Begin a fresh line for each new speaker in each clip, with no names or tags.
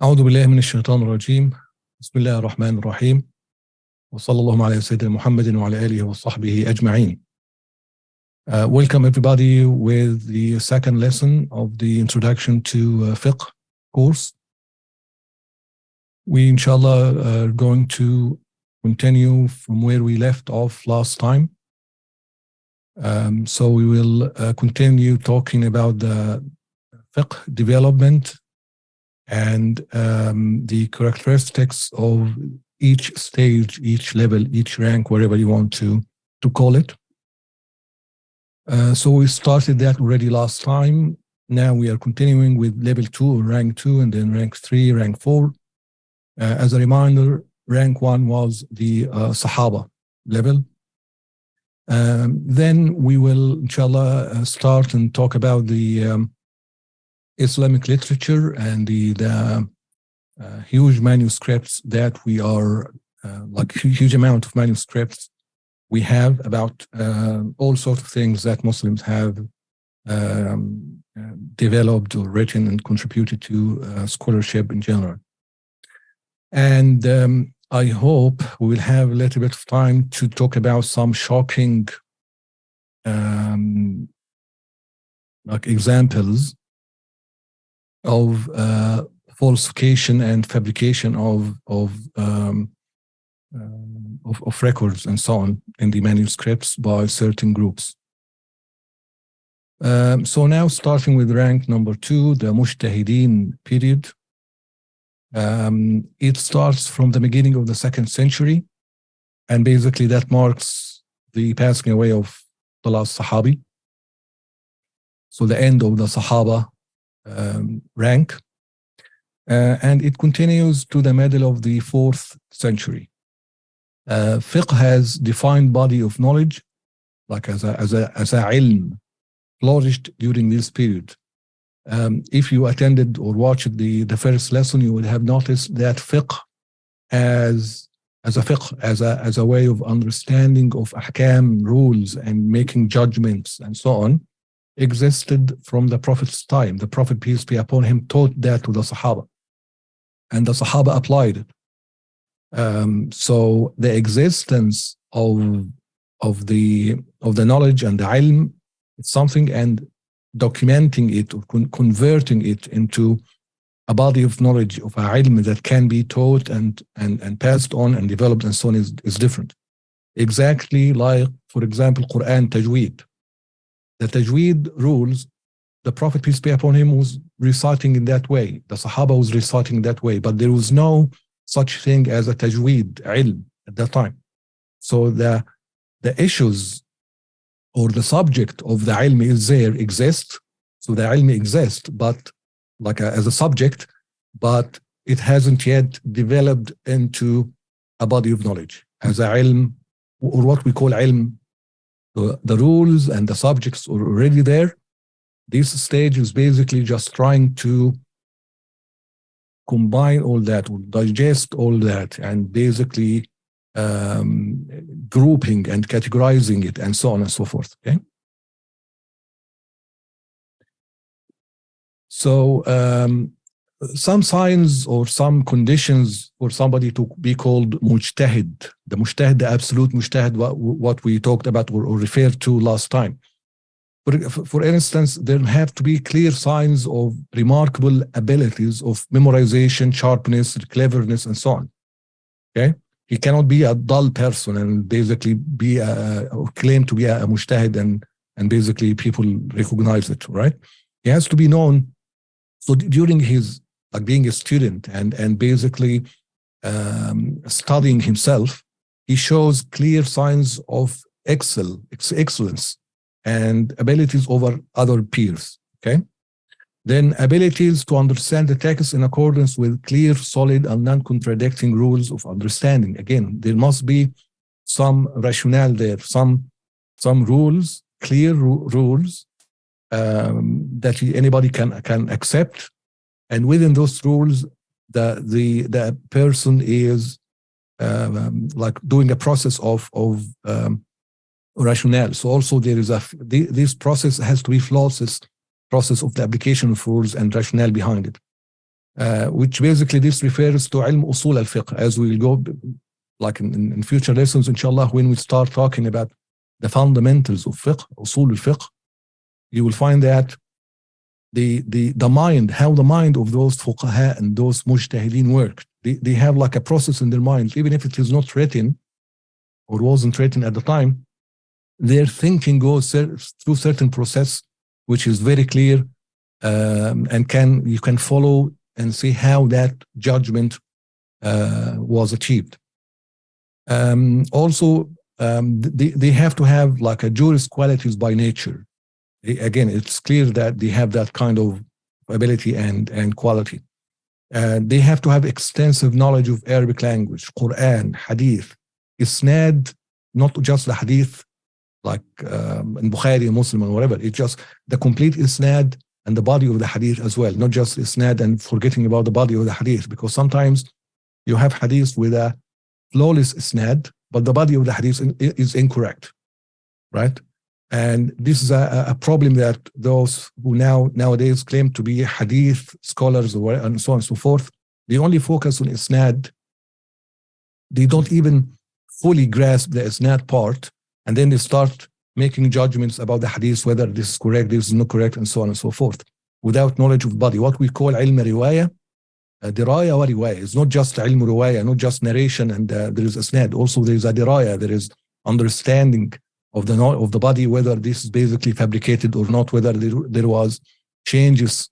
أعوذ بالله من الشيطان الرجيم. بسم الله الرحمن الرحيم. وصلى الله على سيدنا محمد وعلى آله وصحبه أجمعين. Welcome everybody with the second lesson of the Introduction to Fiqh course. We inshallah are going to continue from where we left off last time. So we will continue talking about the fiqh development and the characteristics of each stage, each level, each rank, wherever you want to call it. So we started that already last time. Now we are continuing with level 2 or rank 2, and then rank 3, rank 4. As a reminder, rank 1 was the Sahaba level. Then we will, inshallah, start and talk about the Islamic literature and the huge manuscripts that we are, like huge amount of manuscripts we have about all sorts of things that Muslims have developed or written and contributed to scholarship in general. And I hope we will have a little bit of time to talk about some shocking like examples of falsification and fabrication of records and so on in the manuscripts by certain groups. So now starting with rank number 2, the Mujtahideen period. It starts from the beginning of the 2nd century, and basically that marks the passing away of the last Sahabi. So the end of the Sahaba rank, and it continues to the middle of the 4th century. Fiqh has defined body of knowledge, like as a ilm, flourished during this period. If you attended or watched the first lesson, you would have noticed that fiqh as a way of understanding of ahkam, rules, and making judgments and so on, existed from the Prophet's time. The Prophet, peace be upon him, taught that to the Sahaba, and the Sahaba applied it. So the existence of the knowledge and the ilm is something, and documenting it or converting it into a body of knowledge of a ilm that can be taught and passed on and developed and so on is different. Exactly like, for example, Quran Tajweed. The Tajweed rules, the Prophet, peace be upon him, was reciting in that way. The Sahaba was reciting that way, but there was no such thing as a Tajweed ilm at that time. So the issues or the subject of the ilm is there, exists. So the ilm exists, but like as a subject, but it hasn't yet developed into a body of knowledge as a ilm, or what we call ilm. The rules and the subjects are already there. This stage is basically just trying to combine all that, or digest all that, and basically grouping and categorizing it and so on and so forth. Okay. So some signs or some conditions for somebody to be called mujtahid, the absolute mujtahid, what we talked about or referred to last time. For instance, there have to be clear signs of remarkable abilities of memorization, sharpness, cleverness, and so on. Okay, he cannot be a dull person and basically be or claim to be a mujtahid and basically people recognize it. Right? He has to be known. So during his being a student and basically studying himself, he shows clear signs of excellence and abilities over other peers. Okay. Then abilities to understand the text in accordance with clear, solid, and non-contradicting rules of understanding. Again, there must be some rationale there, some rules, clear rules that anybody can accept, and within those rules, the person is like doing a process of rationale. So also there is this process has to be flawless process of the application of rules and rationale behind it. which basically this refers to ilm usul al-fiqh, as we'll go like in future lessons, inshallah, when we start talking about the fundamentals of fiqh, usul al-fiqh, you will find that the mind, how the mind of those fuqaha and those mujtahideen work. They have like a process in their mind, even if it is not written or wasn't written at the time, their thinking goes through certain process, which is very clear, and you can follow and see how that judgment was achieved. Also, they have to have like a jurist qualities by nature. Again, it's clear that they have that kind of ability and quality. They have to have extensive knowledge of Arabic language, Quran, Hadith, Isnad, not just the Hadith like in Bukhari, Muslim, or whatever. It's just the complete Isnad and the body of the Hadith as well, not just Isnad and forgetting about the body of the Hadith, because sometimes you have Hadith with a flawless Isnad, but the body of the Hadith is incorrect, right? And this is a problem that those who nowadays claim to be Hadith scholars and so on and so forth, they only focus on Isnad. They don't even fully grasp the Isnad part, and then they start making judgments about the Hadith, whether this is correct, this is not correct, and so on and so forth, without knowledge of the body. What we call ilm riwayah, diraya wa riwayah. It's not just ilm riwayah, not just narration, and there is Isnad. Also, there is a diraya, there is understanding of the body, whether this is basically fabricated or not, whether there was changes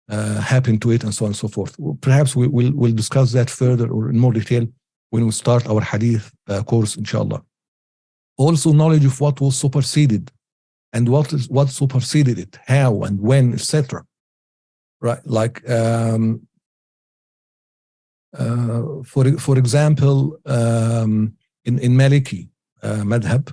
happen to it, and so on and so forth. Perhaps we'll discuss that further or in more detail when we start our Hadith course, inshallah. Also, knowledge of what was superseded and what superseded it, how and when, etc. Right? Like, for example, in Maliki madhab,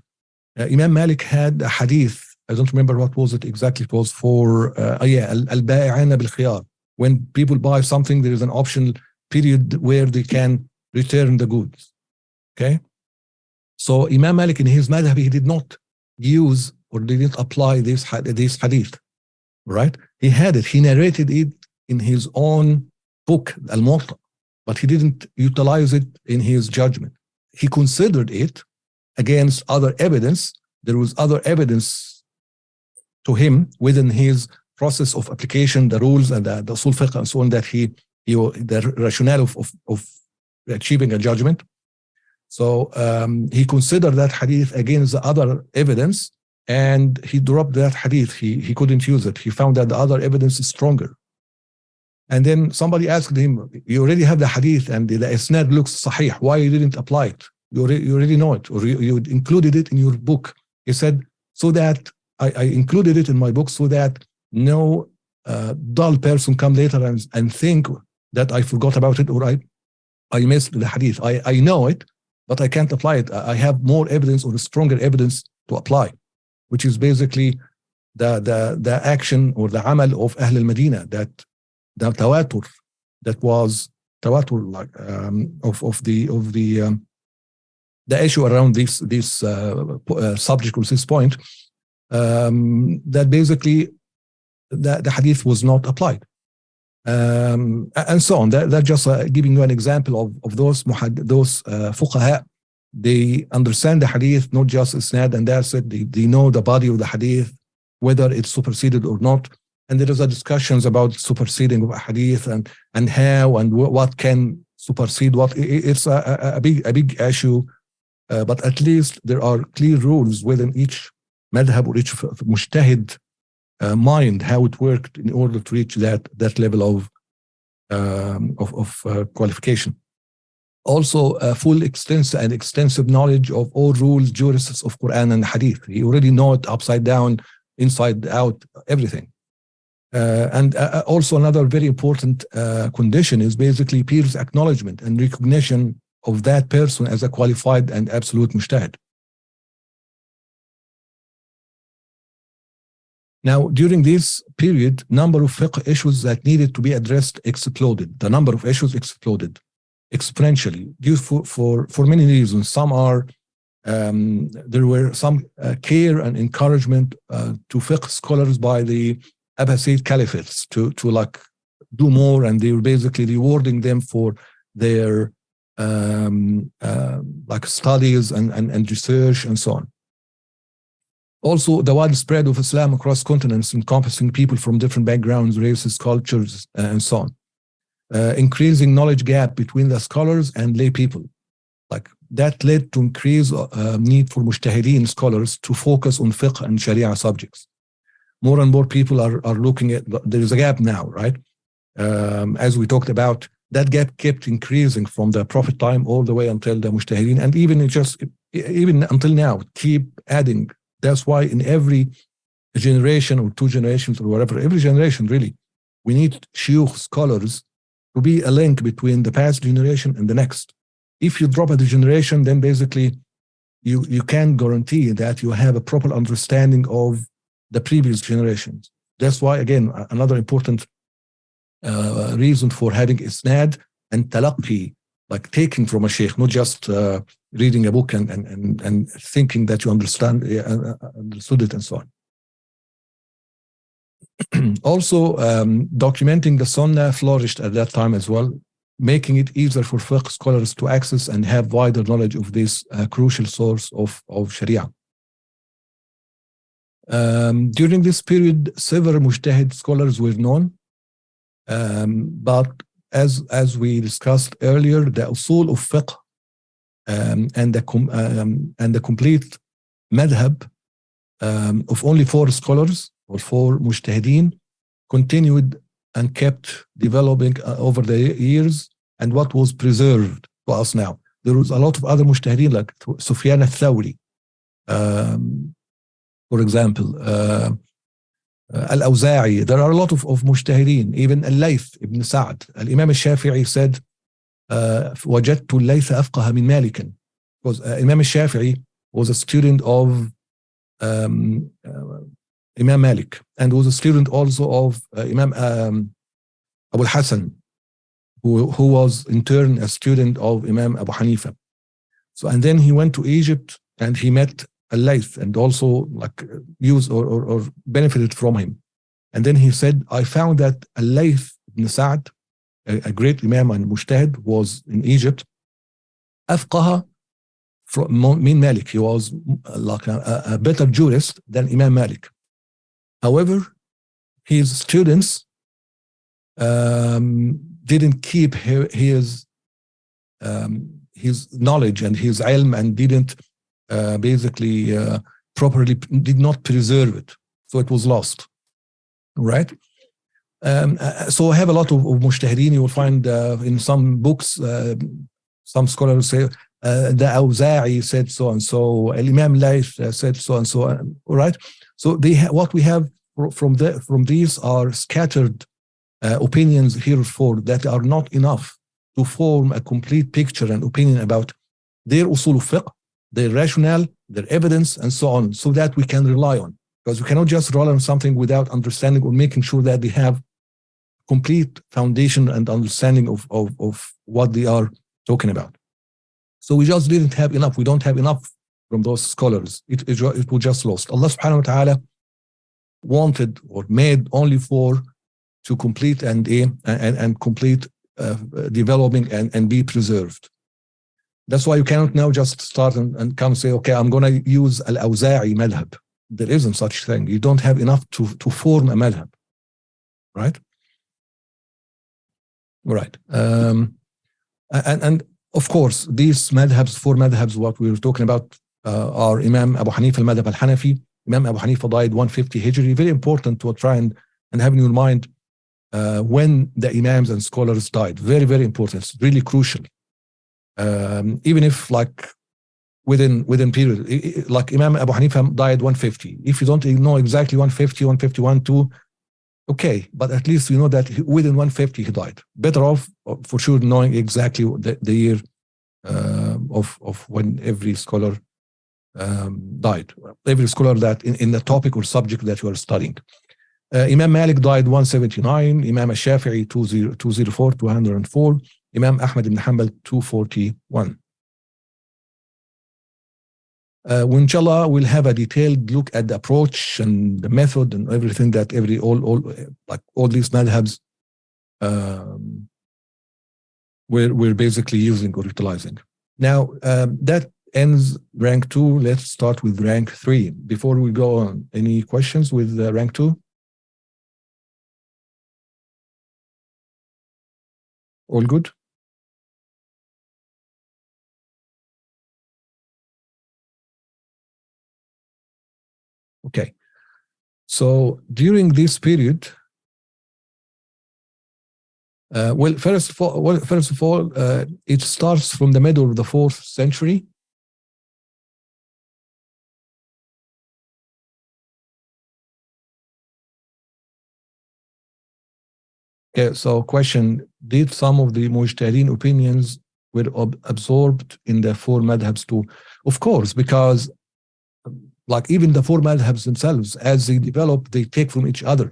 Imam Malik had a hadith. I don't remember what was it exactly. It was for al-ba'i'ana bil-khiyar. When people buy something, there is an optional period where they can return the goods. Okay. So Imam Malik in his madhab, he did not use or didn't apply this hadith, right? He had it, he narrated it in his own book, Al-Muwatta, but he didn't utilize it in his judgment. He considered it against other evidence. There was other evidence to him within his process of application, the rules and the usul fiqh and so on, that the rationale of achieving a judgment. So he considered that hadith against the other evidence, and he dropped that hadith. He couldn't use it. He found that the other evidence is stronger. And then somebody asked him, you already have the hadith and the isnad looks sahih. Why you didn't apply it? You already know it, or you included it in your book. He said, so that I included it in my book so that no dull person come later and think that I forgot about it or I missed the hadith. I know it, but I can't apply it. I have more evidence or stronger evidence to apply, which is basically the action or the amal of Ahl al-Madinah, that the tawatur, that was tawatur like the issue around this subject or this point, that basically the hadith was not applied, and so on. That just giving you an example of those fuqaha. They understand the hadith, not just isnad, and that's it. They know the body of the hadith, whether it's superseded or not. And there is a discussions about superseding of a hadith and how and what can supersede what. It's a big issue. But at least there are clear rules within each madhab or each mujtahid mind, how it worked in order to reach that level of qualification. Also, full extensive knowledge of all rules, jurists of Quran and Hadith. He already know it upside down, inside out, everything. And also another very important condition is basically peers' acknowledgement and recognition of that person as a qualified and absolute mujtahid. Now, during this period, number of fiqh issues that needed to be addressed exploded. The number of issues exploded exponentially due for many reasons. Some are there were some care and encouragement to fiqh scholars by the Abbasid caliphates to like do more, and they were basically rewarding them for their like studies and research and so on. Also, the widespread of Islam across continents, encompassing people from different backgrounds, races, cultures, and so on. Increasing knowledge gap between the scholars and lay people. Like that led to increased need for mujtahideen scholars to focus on fiqh and sharia subjects. More and more people are looking at, there is a gap now, right? As we talked about, that gap kept increasing from the Prophet time all the way until the mujtahideen, and even until now, keep adding. That's why in every generation or 2 generations or whatever, every generation really, we need shuyukh scholars to be a link between the past generation and the next. If you drop at the generation, then basically you can't guarantee that you have a proper understanding of the previous generations. That's why, again, another important reason for having isnad and talaqqi, like taking from a sheikh, not just reading a book and thinking that you understood it and so on. Also, documenting the sunnah flourished at that time as well, making it easier for fiqh scholars to access and have wider knowledge of this crucial source of sharia. During this period, several mujtahid scholars were known, but as we discussed earlier, the usul of fiqh and the complete madhab of only 4 scholars or 4 mujtahideen continued and kept developing over the years, and what was preserved to us now. There was a lot of other mujtahideen like Sufyan al-Thawri, for example, al-Azhari. There are a lot of mujtahideen, even al-Layth ibn Sa'd. Al-Imam al-Shafi'i said, وجدت الليث أفقه من مالك, because Imam al-Shafi'i was a student of Imam Malik, and was a student also of Imam Abu al-Hasan, who was in turn a student of Imam Abu Hanifa. So, and then he went to Egypt and he met al-Layth and also like used or benefited from him. And then he said, I found that al-Layth ibn Sa'd, a great Imam and Mujtahid, was in Egypt, أفقه min Malik. He was like a better jurist than Imam Malik. However, his students didn't keep his knowledge and his ilm, and didn't basically properly, did not preserve it. So it was lost, right? So I have a lot of mujtahideen. You will find in some books, some scholars say, the Awza'i said so and so, Imam Layth said so and so, right? So what we have from these are scattered opinions herefore that are not enough to form a complete picture and opinion about their usul of fiqh, their rationale, their evidence, and so on, so that we can rely on. Because we cannot just rely on something without understanding or making sure that they have complete foundation and understanding of what they are talking about. So we just didn't have enough. We don't have enough from those scholars. It was just lost. Allah subhanahu wa ta'ala wanted or made only 4 to complete and complete developing and be preserved. That's why you cannot now just start and come say, okay, I'm going to use al-Awza'i madhab. There isn't such thing. You don't have enough to form a madhab, right? Right. And of course, these madhabs, 4 madhabs, what we were talking about, are Imam Abu Hanifa al-Madhab al-Hanafi. Imam Abu Hanifa died 150 Hijri. Very important to try and have in your mind when the Imams and scholars died. Very, very important. It's really crucial. Even if like within period, like Imam Abu Hanifa died 150. If you don't know exactly 150, 151, 2, okay, but at least you know that within 150 he died. Better off for sure knowing exactly the year of when every scholar died. Every scholar that in the topic or subject that you are studying. Imam Malik died 179. Imam al-Shafi'i 204. Imam Ahmad ibn Hanbal 241. Inshallah, we'll have a detailed look at the approach and the method and everything that all these madhabs we're basically using or utilizing. Now, that ends rank 2. Let's start with rank 3. Before we go on, any questions with rank 2? All good? Okay. So during this period, first of all, it starts from the middle of the 4th century. Okay, so question, did some of the Mujtahideen opinions were absorbed in the 4 madhabs too? Of course, because like even the 4 madhabs themselves, as they develop, they take from each other.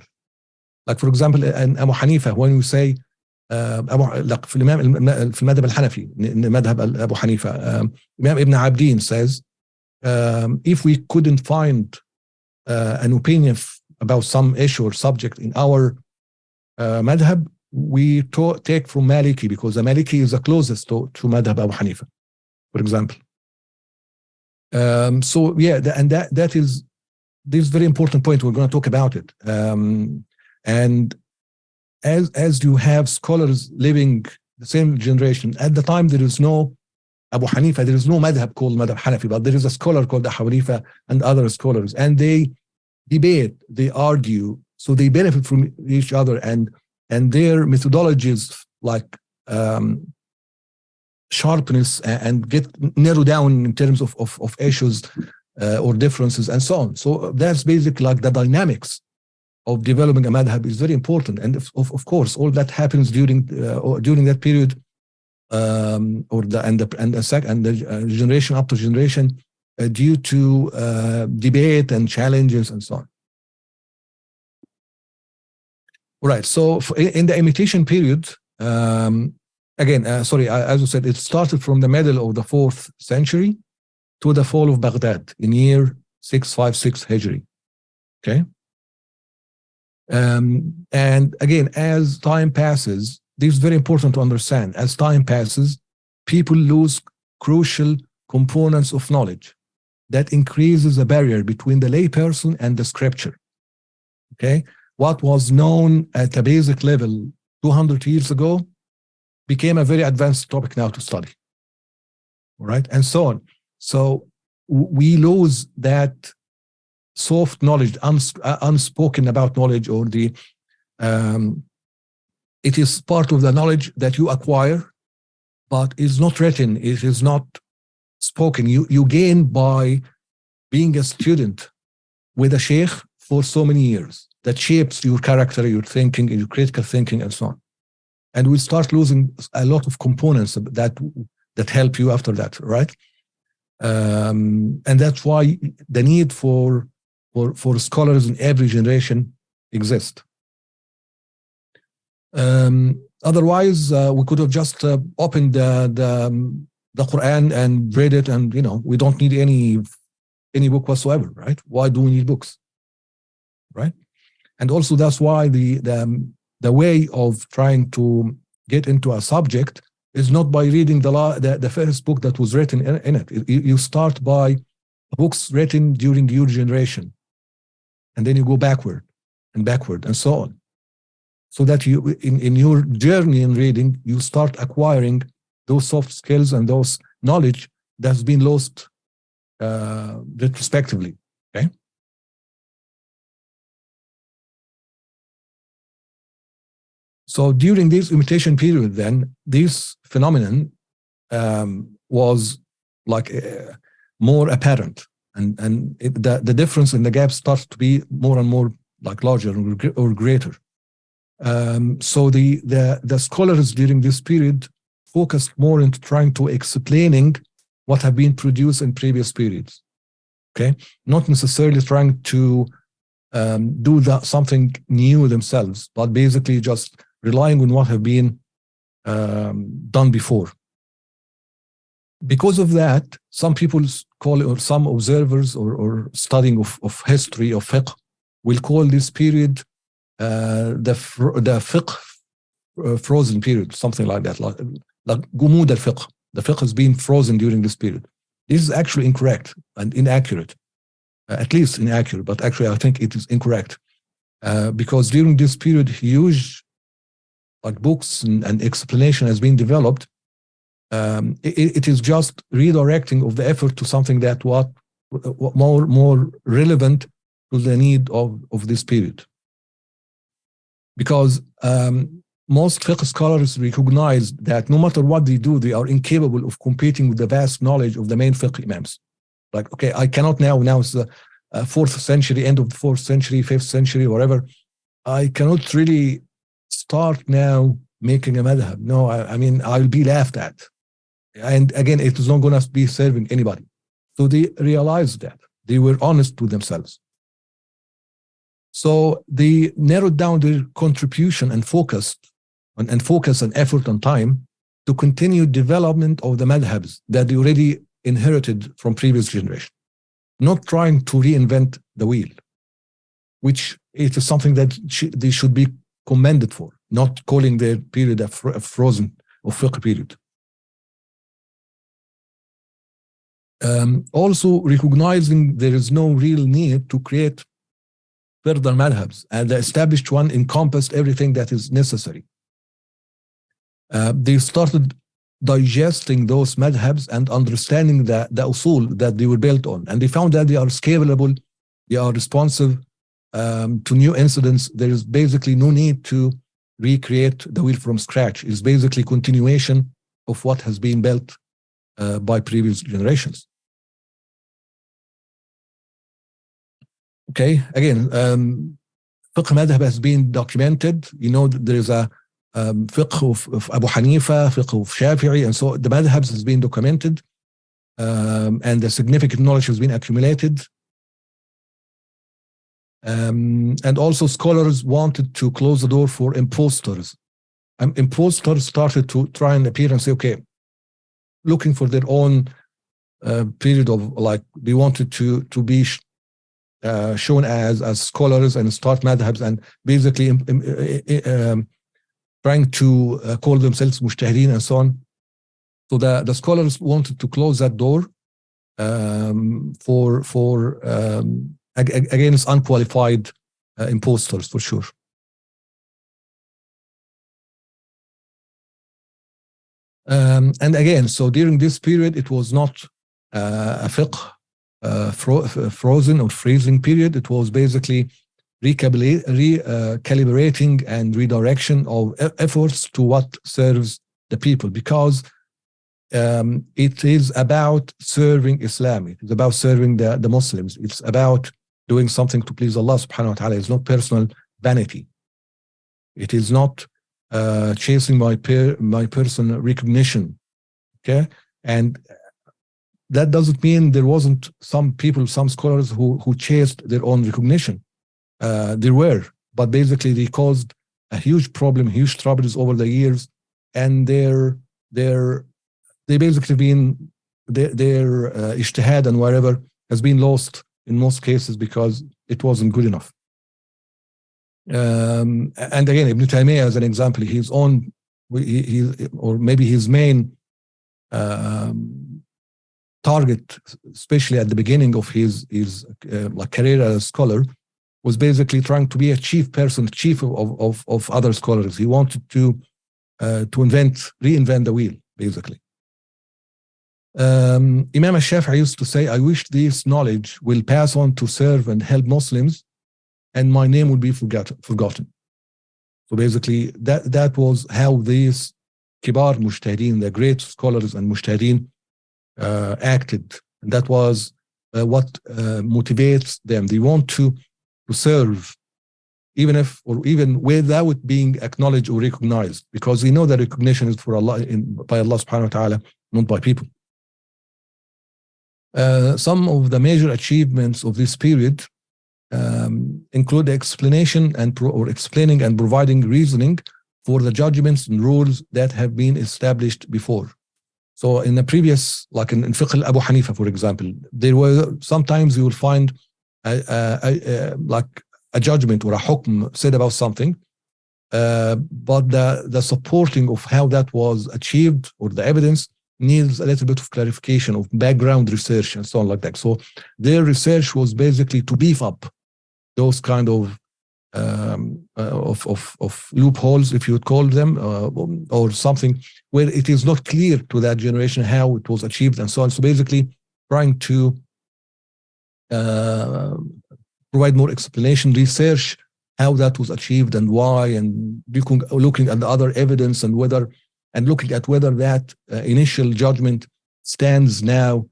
Like for example, in Abu Hanifa, when we say في المذهب الحنفي, مذهب أبو حنيفة, Imam Ibn Abdin says, if we couldn't find an opinion about some issue or subject in our madhab, we take from Maliki, because the Maliki is the closest to madhab Abu Hanifa, for example. So yeah, that is this very important point. We're going to talk about it. And as you have scholars living the same generation, at the time there is no Abu Hanifa, there is no madhab called madhab Hanafi, but there is a scholar called Abu Hanifa and other scholars, and they debate, they argue, so they benefit from each other, and their methodologies like sharpness and get narrowed down in terms of issues or differences and so on. So that's basically like the dynamics of developing a madhab is very important, and of course all that happens during that period, or the generation after generation, due to debate and challenges and so on. Right. So in the imitation period, again, as I said, it started from the middle of the 4th century to the fall of Baghdad in year 656 Hijri. Okay. And again, as time passes, this is very important to understand. As time passes, people lose crucial components of knowledge that increases the barrier between the layperson and the scripture. Okay, what was known at a basic level 200 years ago became a very advanced topic now to study. All right, and so on. So we lose that soft knowledge, unspoken about knowledge, or the it is part of the knowledge that you acquire, but is not written, it is not spoken. You gain by being a student with a sheikh for so many years. That shapes your character, your thinking, your critical thinking, and so on. And we start losing a lot of components that help you after that, right? And that's why the need for scholars in every generation exists. Otherwise, we could have just opened the Quran and read it, and we don't need any book whatsoever, right? Why do we need books, right? And also that's why the way of trying to get into a subject is not by reading the first book that was written in it. You start by books written during your generation, and then you go backward and so on, so that you in your journey in reading, you start acquiring those soft skills and those knowledge that's been lost retrospectively. Okay. So during this imitation period, then this phenomenon was like more apparent, and the difference in the gap starts to be more and more like larger or greater. So the scholars during this period focused more into trying to explaining what have been produced in previous periods. Okay, not necessarily trying to do something new themselves, but basically just relying on what have been done before. Because of that, some people call it, or some observers or studying of history of fiqh will call this period the fiqh frozen period, something like that, like جمود الفقه. The fiqh has been frozen during this period. This is actually incorrect and inaccurate, at least inaccurate, but actually I think it is incorrect because during this period, huge books and explanation has been developed. It is just redirecting of the effort to something that what more relevant to the need of this period. Because most fiqh scholars recognize that no matter what they do, they are incapable of competing with the vast knowledge of the main fiqh imams. Like, okay, I cannot now it's the 4th century, end of the 4th century, 5th century, whatever. I cannot really start now making a madhab. No, I mean, I'll be laughed at. And again, it is not going to be serving anybody. So they realized that. They were honest to themselves. So they narrowed down their contribution and focus and effort and time to continue development of the madhabs that they already inherited from previous generation, not trying to reinvent the wheel, which it is something that they should be commended for, not calling their period a frozen or fiqh period. Also recognizing there is no real need to create further madhabs, and the established one encompassed everything that is necessary. They started digesting those madhabs and understanding the usul that they were built on, and they found that they are scalable, they are responsive to new incidents. There is basically no need to recreate the wheel from scratch. It's basically continuation of what has been built by previous generations. Okay, again, fiqh madhab has been documented. You know, there is a fiqh of Abu Hanifa, fiqh of Shafi'i, and so the madhabs has been documented, and the significant knowledge has been accumulated. And also scholars wanted to close the door for imposters. Imposters started to try and appear and say, okay, looking for their own period of, like, they wanted to be shown as scholars and start madhabs and basically trying to call themselves mujtahideen and so on. So the scholars wanted to close that door for against unqualified imposters, for sure. And again, so during this period, it was not a fiqh frozen or freezing period. It was basically recalibrating and redirection of efforts to what serves the people, because it is about serving Islam. It is about serving the Muslims. It's about doing something to please Allah subhanahu wa ta'ala. It's not personal vanity. It is not chasing my personal recognition. Okay, and that doesn't mean there wasn't some people, some scholars who chased their own recognition. There were, but basically they caused a huge problem, huge troubles over the years, and they basically been their ijtihad and whatever has been lost in most cases because it wasn't good enough. And again, Ibn Taymiyyah as an example, or maybe his main target, especially at the beginning of his like career as a scholar, was basically trying to be a chief of other scholars. He wanted to reinvent the wheel, basically. Imam al-Shafi'i used to say, I wish this knowledge will pass on to serve and help Muslims, and my name will be forgotten. So basically, that was how these kibar mujtahideen, the great scholars and mujtahideen, acted. And that was what motivates them. They want to serve, even without being acknowledged or recognized, because we know that recognition is for Allah, by Allah subhanahu wa ta'ala, not by people. Some of the major achievements of this period include the explanation or explaining and providing reasoning for the judgments and rules that have been established before. So in the previous, like in Fiqh Abu Hanifa, for example, there were sometimes you will find like a judgment or a hukm said about something, but the supporting of how that was achieved or the evidence needs a little bit of clarification of background research and so on like that. So their research was basically to beef up those kind of loopholes, if you would call them, or something where it is not clear to that generation how it was achieved and so on. So basically trying to provide more explanation, research how that was achieved and why, and looking at the other evidence and looking at whether that initial judgment stands now,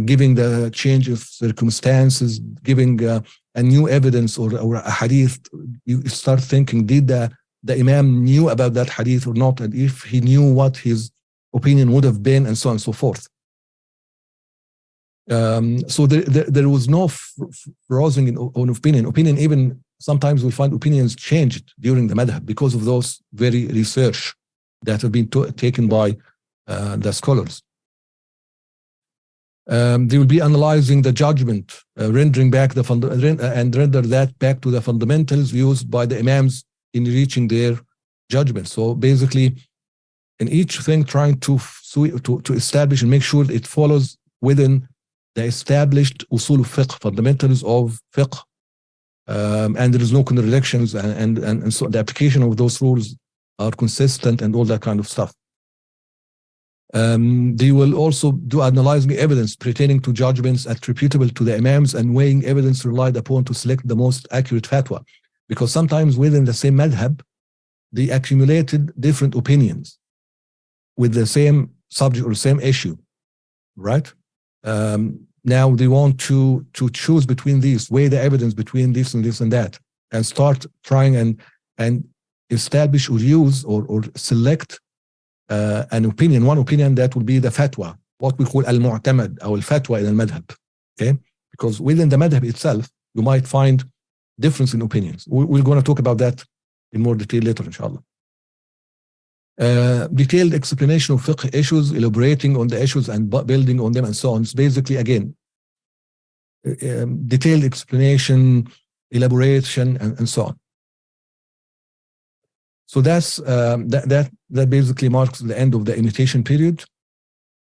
giving the change of circumstances, giving a new evidence or a hadith. You start thinking, did the Imam knew about that hadith or not, and if he knew, what his opinion would have been, and so on and so forth. So there was no frozen on opinion. Even sometimes we find opinions changed during the madhab because of those very research that have been taken by the scholars. They will be analyzing the judgment, rendering back and render that back to the fundamentals used by the imams in reaching their judgment. So basically, in each thing, trying to establish and make sure it follows within the established usul of fiqh, fundamentals of fiqh, and there is no contradictions, and so the application of those rules are consistent and all that kind of stuff. They will also do analyzing evidence pertaining to judgments attributable to the imams and weighing evidence relied upon to select the most accurate fatwa, because sometimes within the same madhab they accumulated different opinions with the same subject or same issue, right? Now they want to choose between these, weigh the evidence between this and this and that, and start trying and establish or use or select one opinion that will be the fatwa, what we call al-mu'tamad or al-fatwa in al-madhab. Okay, because within the madhab itself you might find difference in opinions. We're going to talk about that in more detail later, inshallah. Detailed explanation of fiqh issues, elaborating on the issues and building on them and so on. It's basically, again, detailed explanation, elaboration, and so on. So that's that basically marks the end of the imitation period,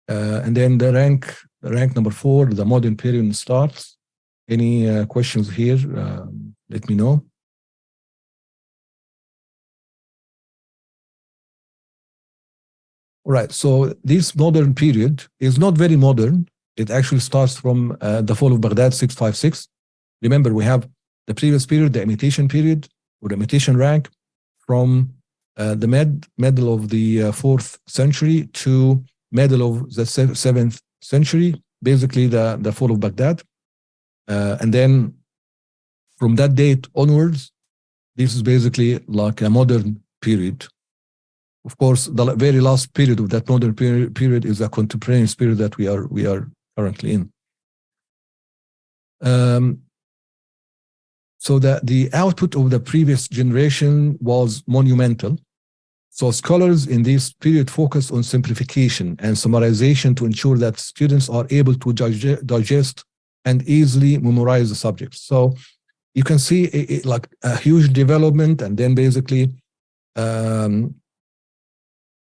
and then the rank number 4, the modern period, starts. Any questions here? Let me know. All right. So this modern period is not very modern. It actually starts from the fall of Baghdad, 656. Remember, we have the previous period, the imitation period or the imitation rank, from the middle of the 4th century to middle of the 7th century, basically the fall of Baghdad. And then from that date onwards, this is basically like a modern period. Of course, the very last period of that modern period is a contemporaneous period that we are currently in. So the output of the previous generation was monumental. So scholars in this period focused on simplification and summarization to ensure that students are able to digest and easily memorize the subjects. So you can see like a huge development, and then basically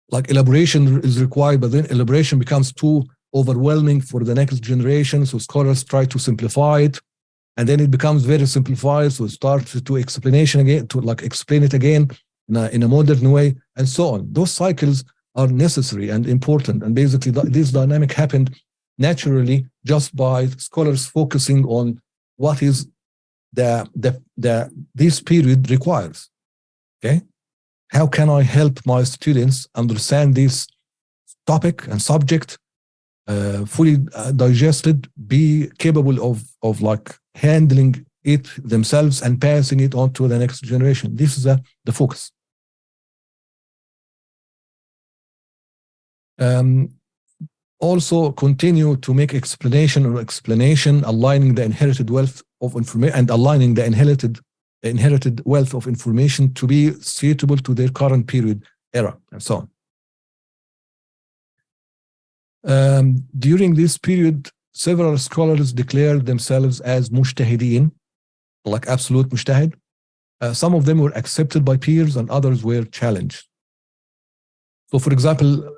like elaboration is required, but then elaboration becomes too overwhelming for the next generation. So scholars try to simplify it, and then it becomes very simplified. So start to explanation again, to like explain it again in a modern way, and so on. Those cycles are necessary and important. And basically this dynamic happened naturally just by scholars focusing on what is this period requires. Okay. How can I help my students understand this topic and subject, fully digested, be capable of like handling it themselves and passing it on to the next generation? This is the focus. Also continue to make explanation, aligning the inherited wealth of information and aligning the inherited wealth of information to be suitable to their current period, era, and so on. During this period, several scholars declared themselves as mujtahideen, like absolute mujtahid, Some of them were accepted by peers and others were challenged. So, for example,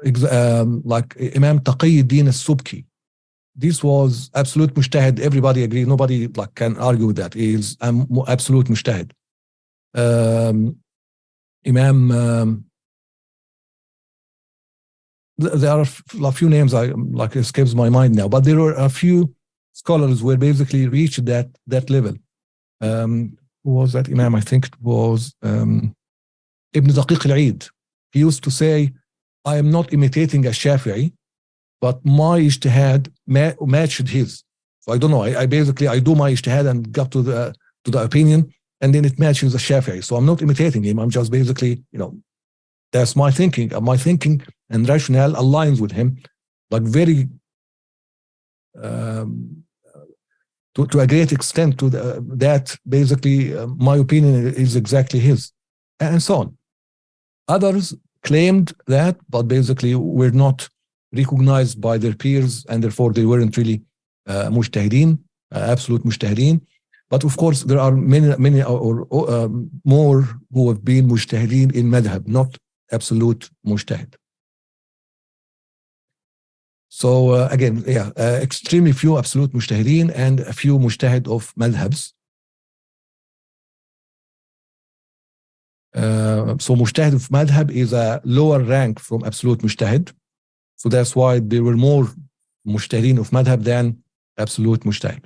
like Imam Taqiyuddin al-Subki, this was absolute mujtahid. Everybody agrees. Nobody like can argue with that. He is absolute mujtahid. Imam, there are a few names I like escapes my mind now, but there were a few scholars who basically reached that level. Who was that Imam? I think it was Ibn Daqiq al-Eid. He used to say, I am not imitating a Shafi'i, but my ijtihad matched his. So I don't know. I basically do my ijtihad and got to the opinion, and then it matches the Shafi'i. So I'm not imitating him. I'm just basically, that's my thinking. My thinking and rationale aligns with him, like very to a great extent to that basically my opinion is exactly his, and so on. Others claimed that, but basically were not recognized by their peers, and therefore they weren't really mujtahideen, absolute mujtahideen. But of course, there are many or more who have been mujtahideen in madhab, not absolute mujtahid. So again, extremely few absolute mujtahideen and a few mujtahid of madhabs. So mujtahid of madhab is a lower rank from absolute mujtahid. So that's why there were more mujtahideen of madhab than absolute mujtahid.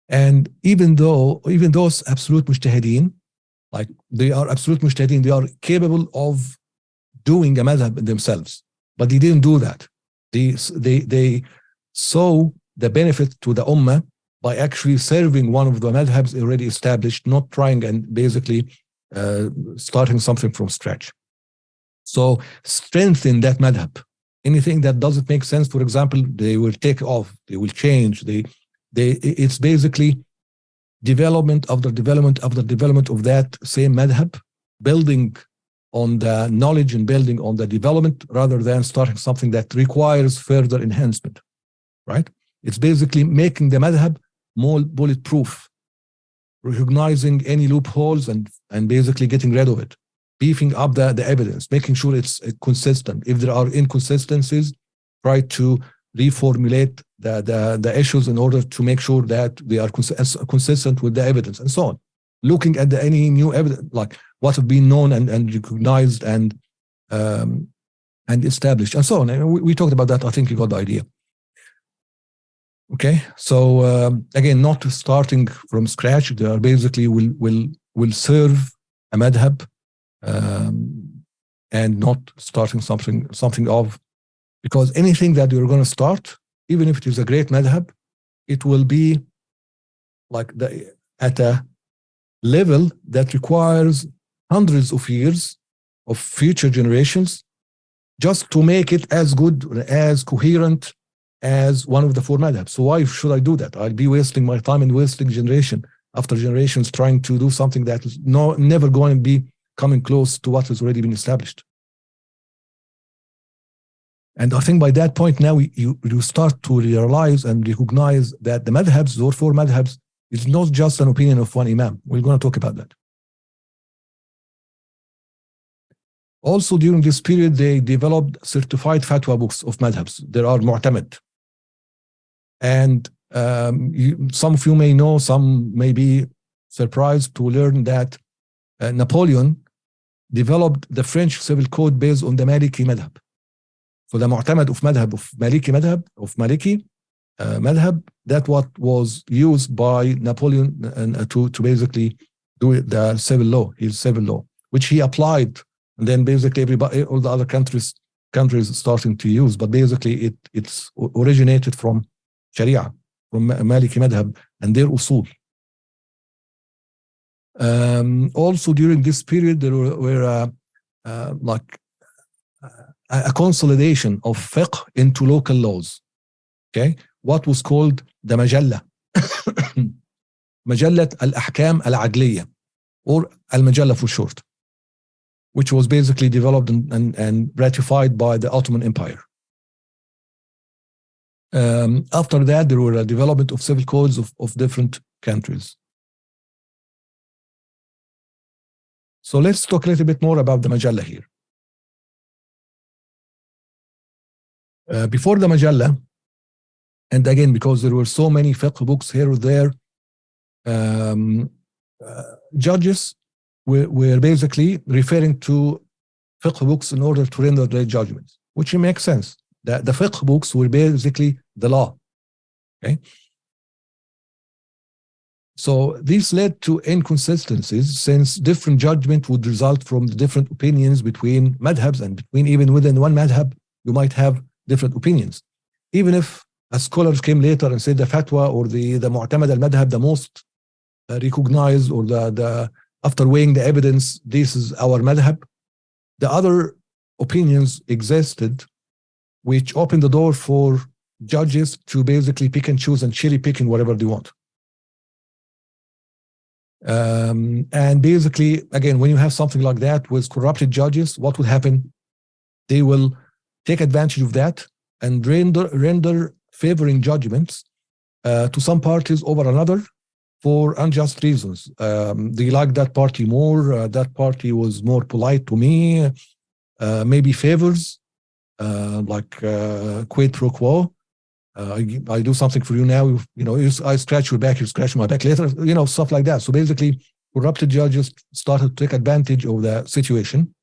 And even those absolute mujtahideen, like they are absolute mujtahideen, they are capable of doing a madhab themselves, but they didn't do that. They saw the benefit to the ummah by actually serving one of the madhabs already established, not trying and basically starting something from scratch. So strengthen that madhab. Anything that doesn't make sense, for example, they will take off, they will change. It's basically development after development after development of that same madhab, building on the knowledge and building on the development rather than starting something that requires further enhancement, right? It's basically making the madhab more bulletproof, recognizing any loopholes and basically getting rid of it, beefing up the evidence, making sure it's consistent. If there are inconsistencies, try to reformulate the issues in order to make sure that they are consistent with the evidence, and so on. Looking at any new evidence, like what have been known and recognized and established, and so on. And we talked about that. I think you got the idea. Okay, so again, not starting from scratch. They are basically will serve a madhab, and not starting something of, because anything that you're going to start, even if it is a great madhab, it will be like at a level that requires hundreds of years of future generations just to make it as good, as coherent as one of the four madhabs. So why should I do that? I'll be wasting my time and wasting generation after generations trying to do something that is never going to be coming close to what has already been established. And I think by that point now you start to realize and recognize that the madhabs, or four madhabs, is not just an opinion of one imam. We're going to talk about that. Also, during this period, they developed certified fatwa books of madhabs. There are mu'tamad. And some of you may know, some may be surprised to learn that Napoleon developed the French civil code based on the Maliki madhab. So the mu'tamad of madhab, of Maliki madhab, that what was used by Napoleon to basically do the civil law, his civil law, which he applied, and then basically all the other countries starting to use. But basically it's originated from Sharia, from Maliki madhab and their usul. Also during this period there were like a consolidation of fiqh into local laws. Okay, what was called the Majalla, Majallat al-Ahkam al-Adliya, or al-Majalla for short, which was basically developed and ratified by the Ottoman Empire. After that, there were a development of civil codes of different countries. So let's talk a little bit more about the Majalla here. Before the Majalla, and again, because there were so many fiqh books here or there, judges were basically referring to fiqh books in order to render their judgments, which makes sense. The fiqh books were basically the law. Okay. So this led to inconsistencies, since different judgment would result from the different opinions between madhabs, and between even within one madhab, you might have different opinions. Even if a scholar came later and said the fatwa or the mu'tamad al-madhab, the most recognized, or the after weighing the evidence, this is our madhab, the other opinions existed, which opened the door for judges to basically pick and choose and cherry pick in whatever they want. And basically, again, when you have something like that with corrupted judges, what will happen? They will take advantage of that and render favoring judgments to some parties over another for unjust reasons. They like that party more, that party was more polite to me, maybe favors, like quid pro quo. I do something for you now, I scratch your back, you scratch my back later, stuff like that. So basically, corrupted judges started to take advantage of the situation.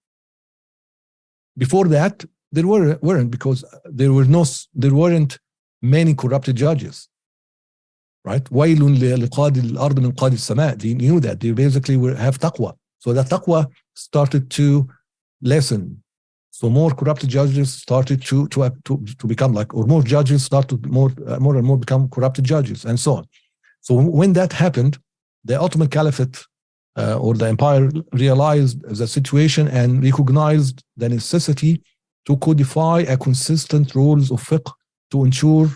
Before that, there weren't, because there weren't many corrupted judges, right? وَيْلٌ لِقَادِ الْأَرْضِ مِنْ قَادِ السَّمَاءِ. They knew that. They basically have taqwa. So that taqwa started to lessen. So more corrupted judges started to become like, or more judges started more and more become corrupted judges, and so on. So when that happened, the Ottoman Caliphate or the empire realized the situation and recognized the necessity to codify a consistent rules of fiqh to ensure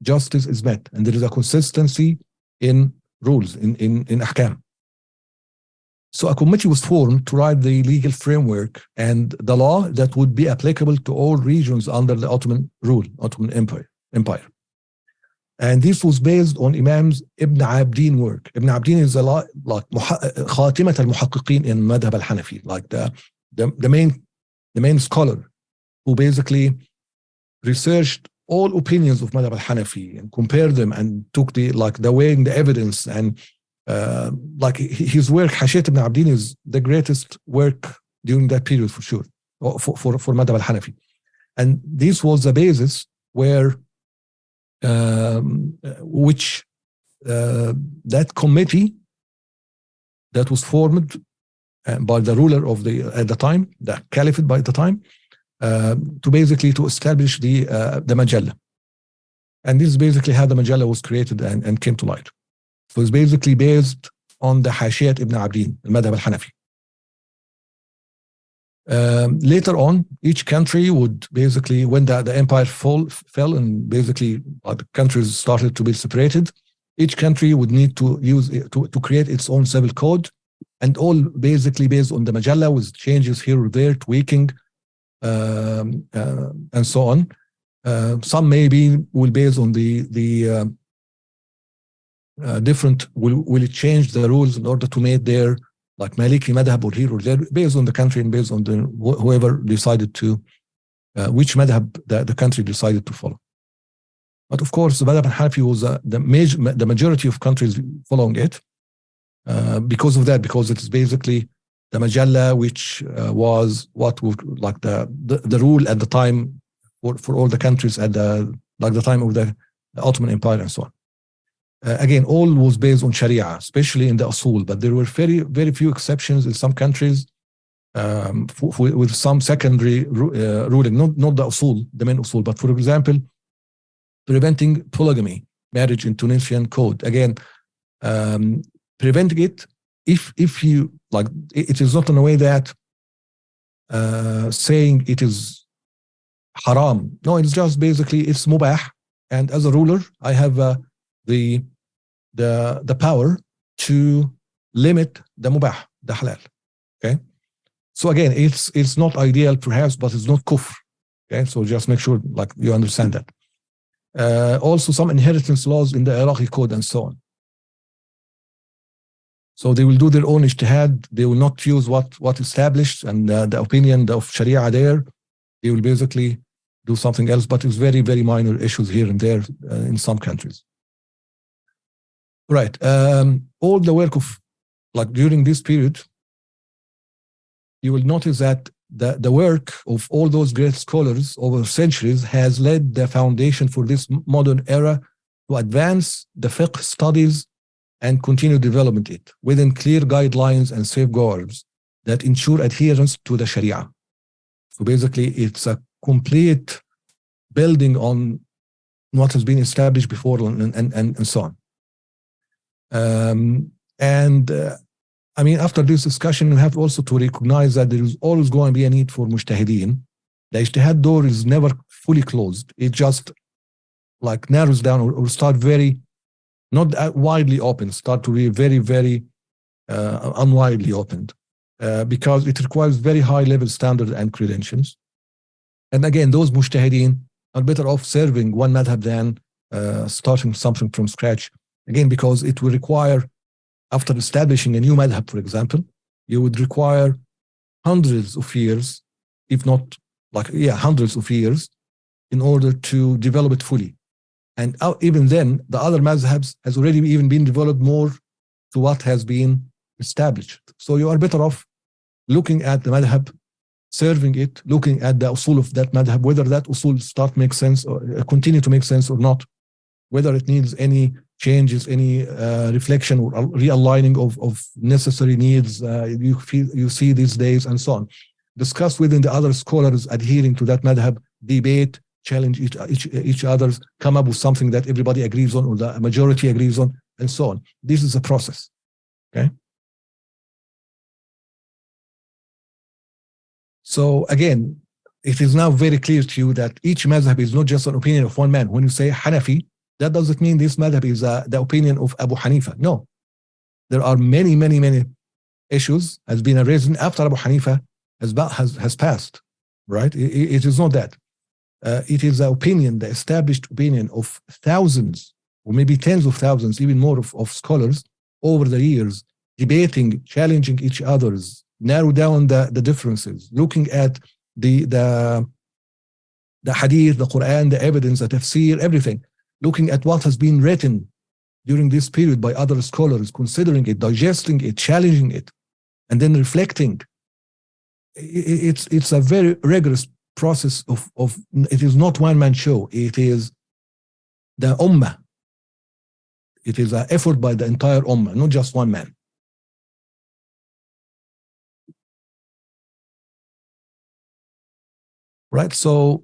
justice is met, and there is a consistency in rules, in ahkam. So a committee was formed to write the legal framework and the law that would be applicable to all regions under the Ottoman Empire. And this was based on Imam's Ibn Abdin work. Ibn Abdin is a lot like Khatimat al-Muhaqqiqin in Madhab al-Hanafi, like the main scholar who basically researched all opinions of Madhab al-Hanafi and compared them and took the weighing the evidence, and like his work, Hashiyat ibn Abdin, is the greatest work during that period for sure, for Madhab al-Hanafi. And this was the basis where that committee that was formed by the ruler at the time, the caliphate by the time, to establish the Majalla. And this is basically how the Majalla was created and came to light. So it's basically based on the Hashiyat ibn Abdin, al-Madhab al-Hanafi. Later on, each country would basically, when the empire fell and basically the countries started to be separated, each country would need to use to create its own civil code, and all basically based on the Majalla, with changes here or there, tweaking, and so on. Some maybe will based on the different, will it change the rules in order to make their like Maliki madhab or here or there, based on the country and based on whoever decided to, which madhab the country decided to follow. But of course, the madhab al-Hanafi was the majority of countries following it because of that, because it is basically the Majalla, which was what would like the rule at the time for all the countries at the time of the Ottoman Empire and so on. Again, all was based on Sharia, especially in the Usul, but there were very, very few exceptions in some countries with some secondary ruling, not the Usul, the main Usul, but for example, preventing polygamy, marriage in Tunisian code. Again, preventing it if you like, it is not in a way that saying it is haram. No, it's just basically it's mubah, and as a ruler, I have the power to limit the mubah, the halal. Okay, so again, it's not ideal perhaps, but it's not kufr. Okay, so just make sure like you understand that. Also, some inheritance laws in the Iraqi code and so on. So they will do their own ijtihad. They will not use what established and the opinion of Sharia there. They will basically do something else, but it's very, very minor issues here and there in some countries. Right. All the work of, like during this period, you will notice that the work of all those great scholars over centuries has laid the foundation for this modern era to advance the fiqh studies and continue development it within clear guidelines and safeguards that ensure adherence to the Sharia. So basically, it's a complete building on what has been established before and so on. I mean, after this discussion, we have also to recognize that there is always going to be a need for mujtahideen. The ijtihad door is never fully closed. It just like narrows down or start very, not widely open, start to be very, very unwidely opened because it requires very high level standards and credentials. And again, those mujtahideen are better off serving one madhab than starting something from scratch. Again, because it will require, after establishing a new madhab, for example, you would require hundreds of years, if not hundreds of years, in order to develop it fully. And even then, the other madhabs has already even been developed more to what has been established. So you are better off looking at the madhab, serving it, looking at the usul of that madhab, whether that usul start make sense or continue to make sense or not, whether it needs any changes, any reflection or realigning of necessary needs you see these days, and so on. Discuss within the other scholars adhering to that madhab, debate, challenge each other, come up with something that everybody agrees on or the majority agrees on, and so on. This is a process. Okay. So again, it is now very clear to you that each madhab is not just an opinion of one man. When you say Hanafi, that doesn't mean this madhab is the opinion of Abu Hanifa. No. There are many, many, many issues has been arisen after Abu Hanifa has passed, right? It is not that. It is the opinion, the established opinion of thousands, or maybe tens of thousands, even more of scholars over the years, debating, challenging each other's, narrow down the differences, looking at the hadith, the Quran, the evidence, the tafsir, everything, looking at what has been written during this period by other scholars, considering it, digesting it, challenging it, and then reflecting. It's a very rigorous process of it is not one-man show. It is the ummah. It is an effort by the entire ummah, not just one man. Right? So,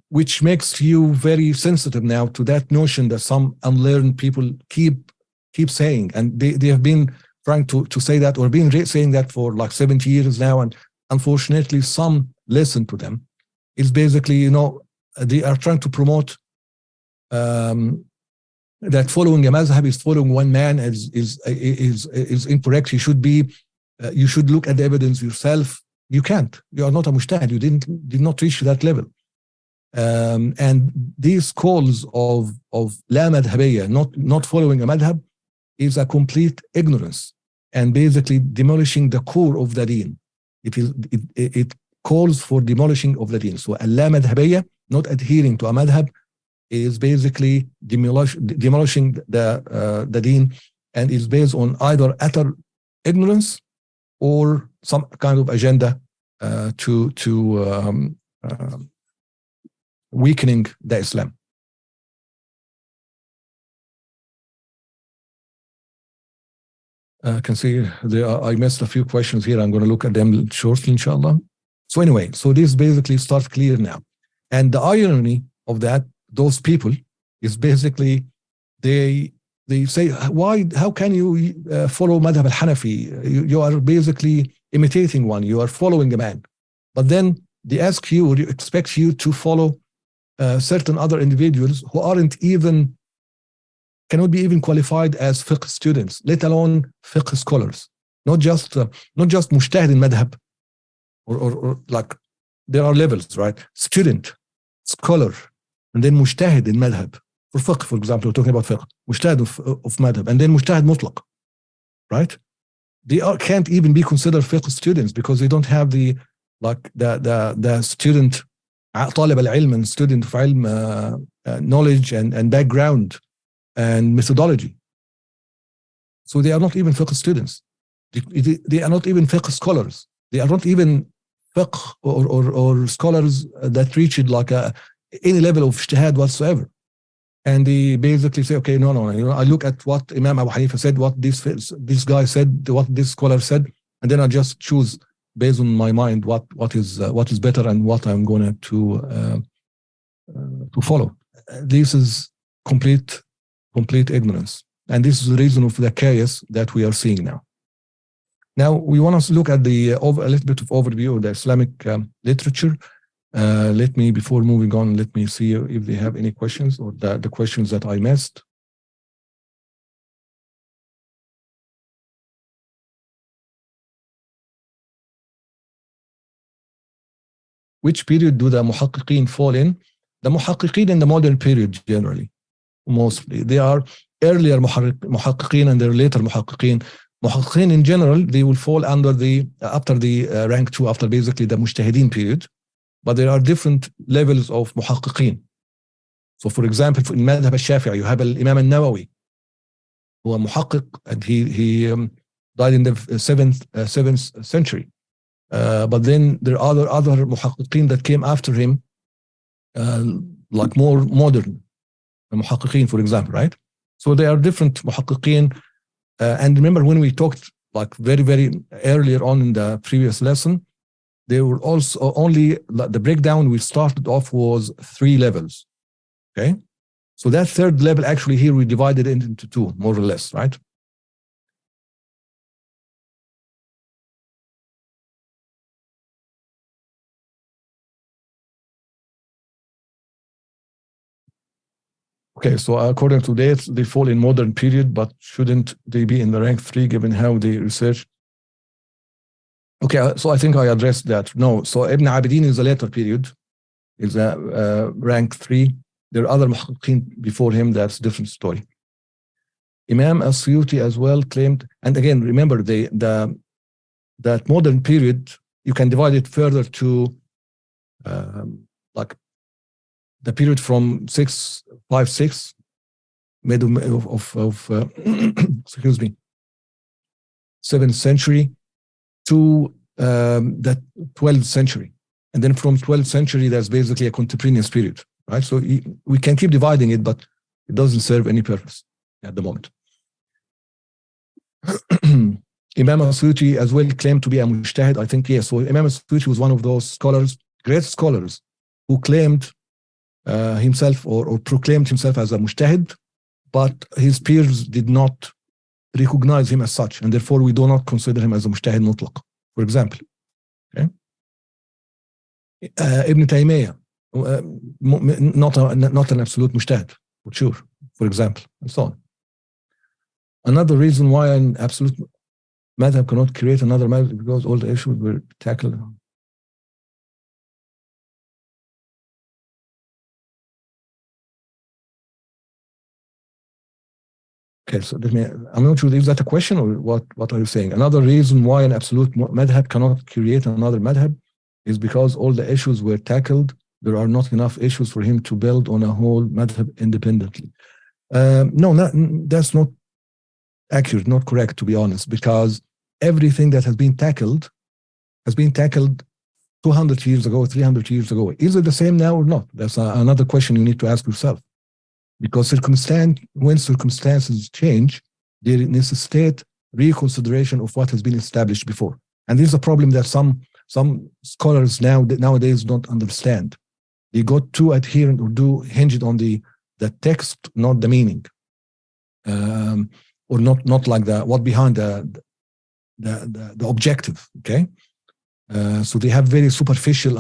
which makes you very sensitive now to that notion that some unlearned people keep saying, and they have been trying to say that, or been saying that for like 70 years now, and unfortunately some listen to them. It's basically, they are trying to promote that following a mazhab is following one man is incorrect. You should look at the evidence yourself. You can't. You are not a mujtahid. You did not reach that level. And these calls of la madhabiyya, not following a madhab, is a complete ignorance and basically demolishing the core of the deen. It calls for demolishing of the deen. So la madhabiyya, not adhering to a madhab, is basically demolishing the deen, and is based on either utter ignorance or some kind of agenda to weakening the Islam. I can see I missed a few questions here. I'm going to look at them shortly, inshallah. So anyway, so this basically starts clear now. And the irony of that, those people, is basically they say, how can you follow madhab al-Hanafi? You are basically imitating one. You are following a man. But then they ask you, or you expect you to follow certain other individuals who cannot be even qualified as fiqh students, let alone fiqh scholars. Not just mujtahid in madhab, or like there are levels, right? Student, scholar, and then mujtahid in madhab. For fiqh, for example, we're talking about fiqh, mujtahid of madhab, and then mujtahid mutlaq. right? They can't even be considered fiqh students because they don't have the student طالب العلم and student of علم knowledge and background and methodology. So they are not even fiqh students. They are not even fiqh scholars. They are not even fiqh or scholars that reached like any level of ijtihad whatsoever. And they basically say, okay, no, I look at what Imam Abu Hanifa said, what this guy said, what this scholar said, and then I just choose based on my mind what is better and what I'm going to follow. This is complete ignorance, and this is the reason of the chaos that we are seeing now. Now we want to look at a little bit of overview of the Islamic literature. Before moving on, let me see if they have any questions or the questions that I missed. Which period do the muhaqqiqeen fall in? The muhaqqiqeen in the modern period generally, mostly. They are earlier muhaqqiqeen and they're later muhaqqiqeen. Muhaqqiqeen in general, they will fall under after the rank 2, after basically the mujtahideen period. But there are different levels of muhaqqiqeen. So for example, in Madhab al-Shafi'i, you have Imam al-Nawawi, who is muhaqqiq, and he died in the 7th century. But then there are other muhaqqiqeen that came after him, like more modern muhaqqiqeen, for example, right? So there are different muhaqqiqeen. And remember when we talked like very, very earlier on in the previous lesson, there were also only the breakdown we started off was 3 levels. Okay. So that 3rd level, actually here we divided it into 2, more or less, right? Okay, so according to that, they fall in modern period, but shouldn't they be in the rank 3 given how they research? Okay, so I think I addressed that. No, so Ibn Abidin is a later period, is a rank 3. There are other muhaqqiqeen before him, that's a different story. Imam as-Suyuti as well claimed, and again, remember that modern period, you can divide it further to like the period from 656, middle of excuse me, 7th century to the 12th century. And then from 12th century, there's basically a contemporaneous period, right? So we can keep dividing it, but it doesn't serve any purpose at the moment. Imam al-Suyuti as well claimed to be a mujtahid. I think, yes. So Imam al-Suyuti was one of those scholars, great scholars, who claimed himself or proclaimed himself as a mujtahid, but his peers did not recognize him as such, and therefore we do not consider him as a mujtahid mutlaq, for example. Okay? Ibn Taymiyyah, not an absolute mujtahid, for sure, for example, and so on. Another reason why an absolute madhab cannot create another madhab because all the issues were tackled. Okay, so I'm not sure, is that a question or what are you saying? Another reason why an absolute madhab cannot create another madhab is because all the issues were tackled. There are not enough issues for him to build on a whole madhab independently. No, that's not accurate, not correct, to be honest, because everything that has been tackled 200 years ago, 300 years ago. Is it the same now or not? That's another question you need to ask yourself. Because when circumstances change, they necessitate reconsideration of what has been established before. And this is a problem that some scholars nowadays don't understand. They got too adherent or hinged on the text, not the meaning, or not like what behind the objective. Okay, so they have very superficial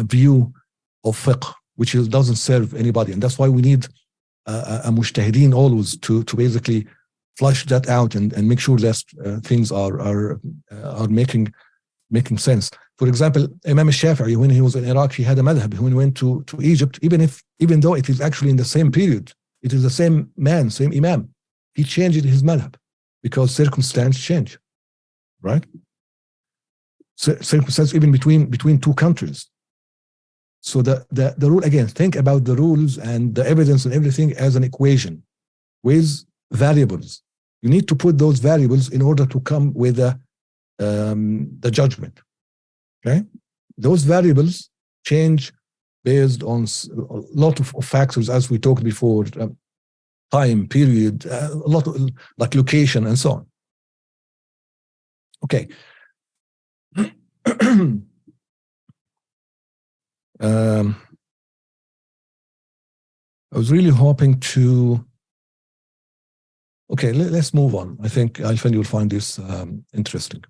view of fiqh, which doesn't serve anybody, and that's why we need a mujtahideen always to basically flush that out and make sure that things are making sense. For example, Imam al-Shafi'i, when he was in Iraq, he had a madhab. When he went to Egypt, even though it is actually in the same period, it is the same man, same imam, he changed his madhab. because circumstances change, right? Circumstances even between two countries. So the rule, again, think about the rules and the evidence and everything as an equation with variables. You need to put those variables in order to come with the judgment. Okay, those variables change based on a lot of factors, as we talked before, time, period, a lot of like location and so on. Okay. I was really hoping to. Okay, let's move on. I think you'll find this interesting.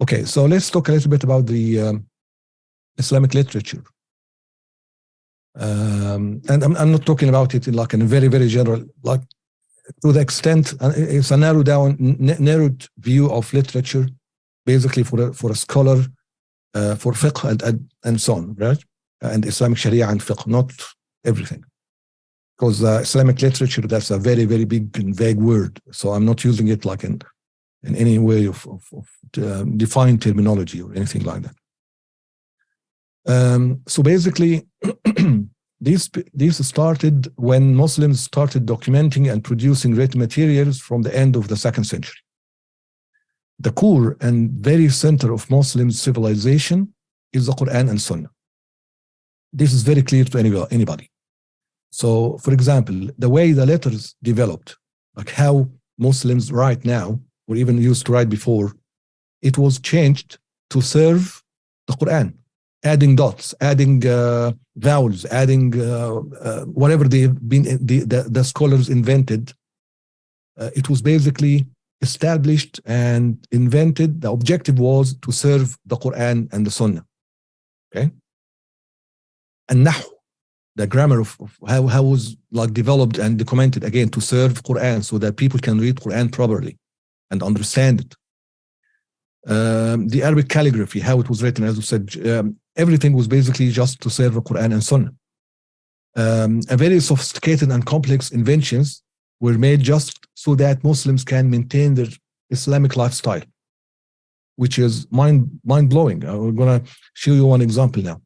Okay, so let's talk a little bit about the Islamic literature. And I'm not talking about it in like in a very, very general, like to the extent, it's a narrowed view of literature, basically for a scholar, for fiqh and so on, right? And Islamic Sharia and fiqh, not everything. Because Islamic literature, that's a very, very big and vague word. So I'm not using it like in any way of defined terminology or anything like that. So basically, this started when Muslims started documenting and producing written materials from the end of the 2nd century. The core and very center of Muslim civilization is the Quran and Sunnah. This is very clear to anybody. So, for example, the way the letters developed, like how Muslims write now, or even used to write before, it was changed to serve the Quran, adding dots, adding vowels, adding whatever the scholars invented. It was basically established and invented. The objective was to serve the Quran and the Sunnah. Okay, and Nahu, the grammar of how was like developed and documented, again, to serve Quran so that people can read Quran properly and understand it. The Arabic calligraphy, how it was written, as we said, everything was basically just to serve the Quran and Sunnah. A very sophisticated and complex inventions were made just so that Muslims can maintain their Islamic lifestyle, which is mind-blowing. We're going to show you one example now.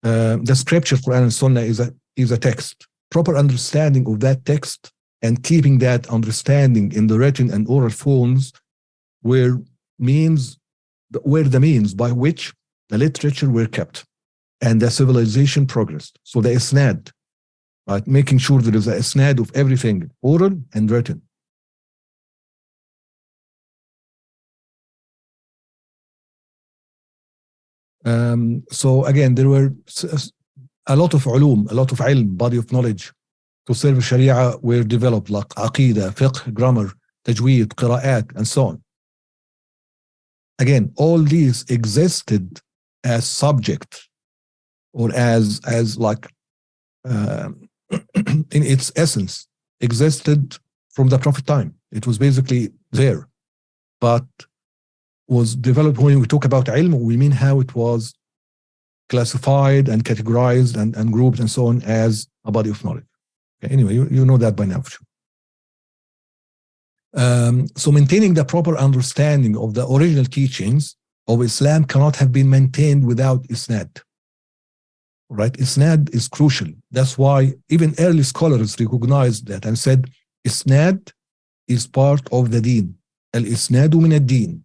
The scripture, Quran and Sunnah, is a text. Proper understanding of that text and keeping that understanding in the written and oral forms were the means by which the literature were kept and the civilization progressed. So the isnad, right, making sure there is a isnad of everything, oral and written. So again, there were a lot of ulum, a lot of ilm, body of knowledge to serve Sharia were developed, like aqidah, fiqh, grammar, tajweed, qira'at, and so on. Again, all these existed as subject or as like in its essence existed from the Prophet time. It was basically there, but was developed. When we talk about ilm, we mean how it was classified and categorized and grouped and so on as a body of knowledge. Okay, anyway, you know that by now. So maintaining the proper understanding of the original teachings of Islam cannot have been maintained without isnad. Right? Isnad is crucial. That's why even early scholars recognized that and said isnad is part of the deen. Al-isnadu min ad-deen.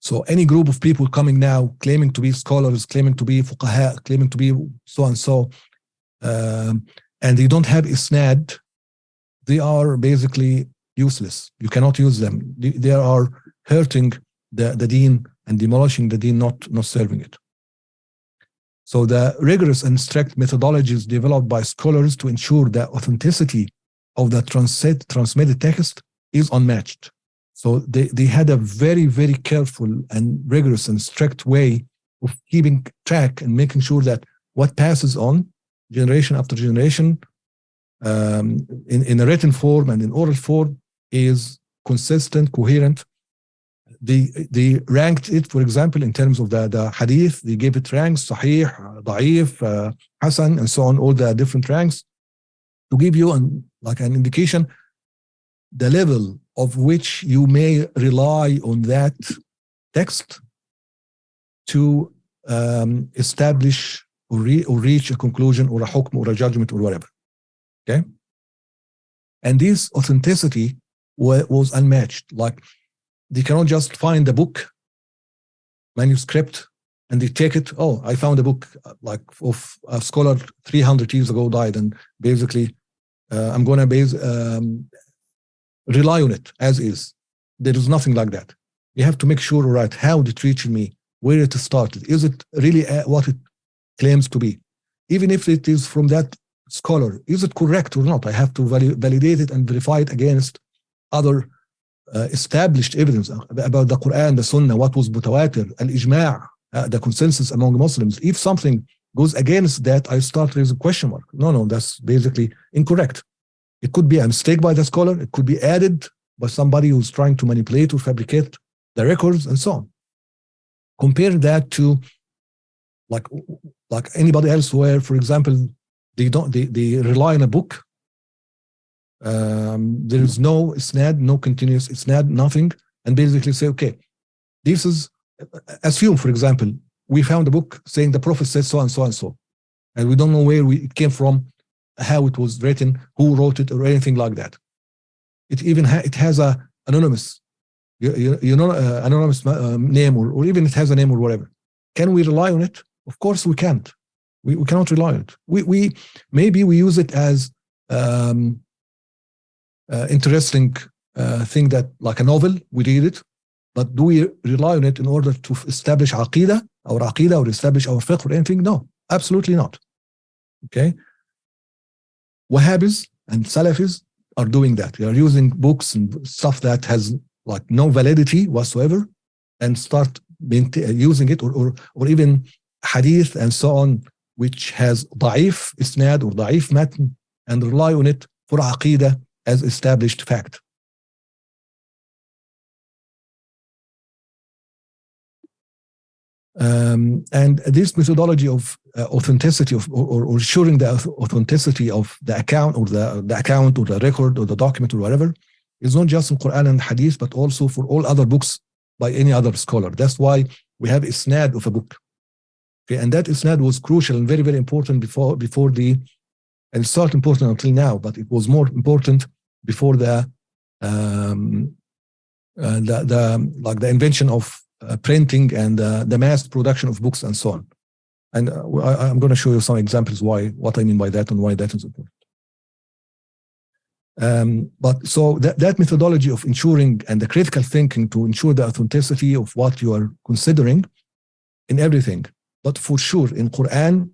So any group of people coming now claiming to be scholars, claiming to be fuqaha, claiming to be so and so, and they don't have isnad, they are basically useless. You cannot use them. They are hurting the deen and demolishing the deen, not serving it. So the rigorous and strict methodologies developed by scholars to ensure the authenticity of the transmitted text is unmatched. So they had a very, very careful and rigorous and strict way of keeping track and making sure that what passes on generation after generation in a written form and in oral form is consistent, coherent. They ranked it, for example, in terms of the hadith. They gave it ranks, sahih, da'if, hasan, and so on, all the different ranks to give you like an indication the level of which you may rely on that text to establish or reach a conclusion or a hukm or a judgment or whatever. Okay? And this authenticity was unmatched. Like, they cannot just find a book, manuscript, and they take it. Oh, I found a book like of a scholar 300 years ago died, and basically I'm going to rely on it as is. There is nothing like that. You have to make sure, right, how it reached me, where it started. Is it really what it claims to be? Even if it is from that scholar, is it correct or not? I have to validate it and verify it against other established evidence about the Quran, the Sunnah, what was mutawatir, al-ijma', the consensus among Muslims. If something goes against that, I start raising a question mark. No, that's basically incorrect. It could be a mistake by the scholar. It could be added by somebody who's trying to manipulate or fabricate the records and so on. Compare that to like anybody else where, for example, they rely on a book. There is no isnad, no continuous isnad, nothing, and basically say, okay, this is, assume, for example, we found a book saying the Prophet said so and so and so, and we don't know where it came from, how it was written, who wrote it, or anything like that. It even it has a anonymous, anonymous name, or even it has a name or whatever. Can we rely on it? Of course we can't. We cannot rely on it. We maybe we use it as interesting thing that, like a novel, we read it, but do we rely on it in order to establish aqidah or establish our fiqh or anything? No, absolutely not. Okay. Wahhabis and Salafis are doing that. They are using books and stuff that has like no validity whatsoever and start using it, or even hadith and so on, which has da'if isnad or da'if matn, and rely on it for aqidah as established fact. And this methodology of authenticity of or ensuring the authenticity of the account or the account or the record or the document or whatever is not just in Quran and Hadith, but also for all other books by any other scholar. That's why we have isnad of a book. Okay, and that isnad was crucial and very, very important before the, and it's not important until now, but it was more important before the invention of printing and the mass production of books and so on. And I'm going to show you some examples what I mean by that and why that is important. But so that methodology of ensuring and the critical thinking to ensure the authenticity of what you are considering in everything, but for sure in Quran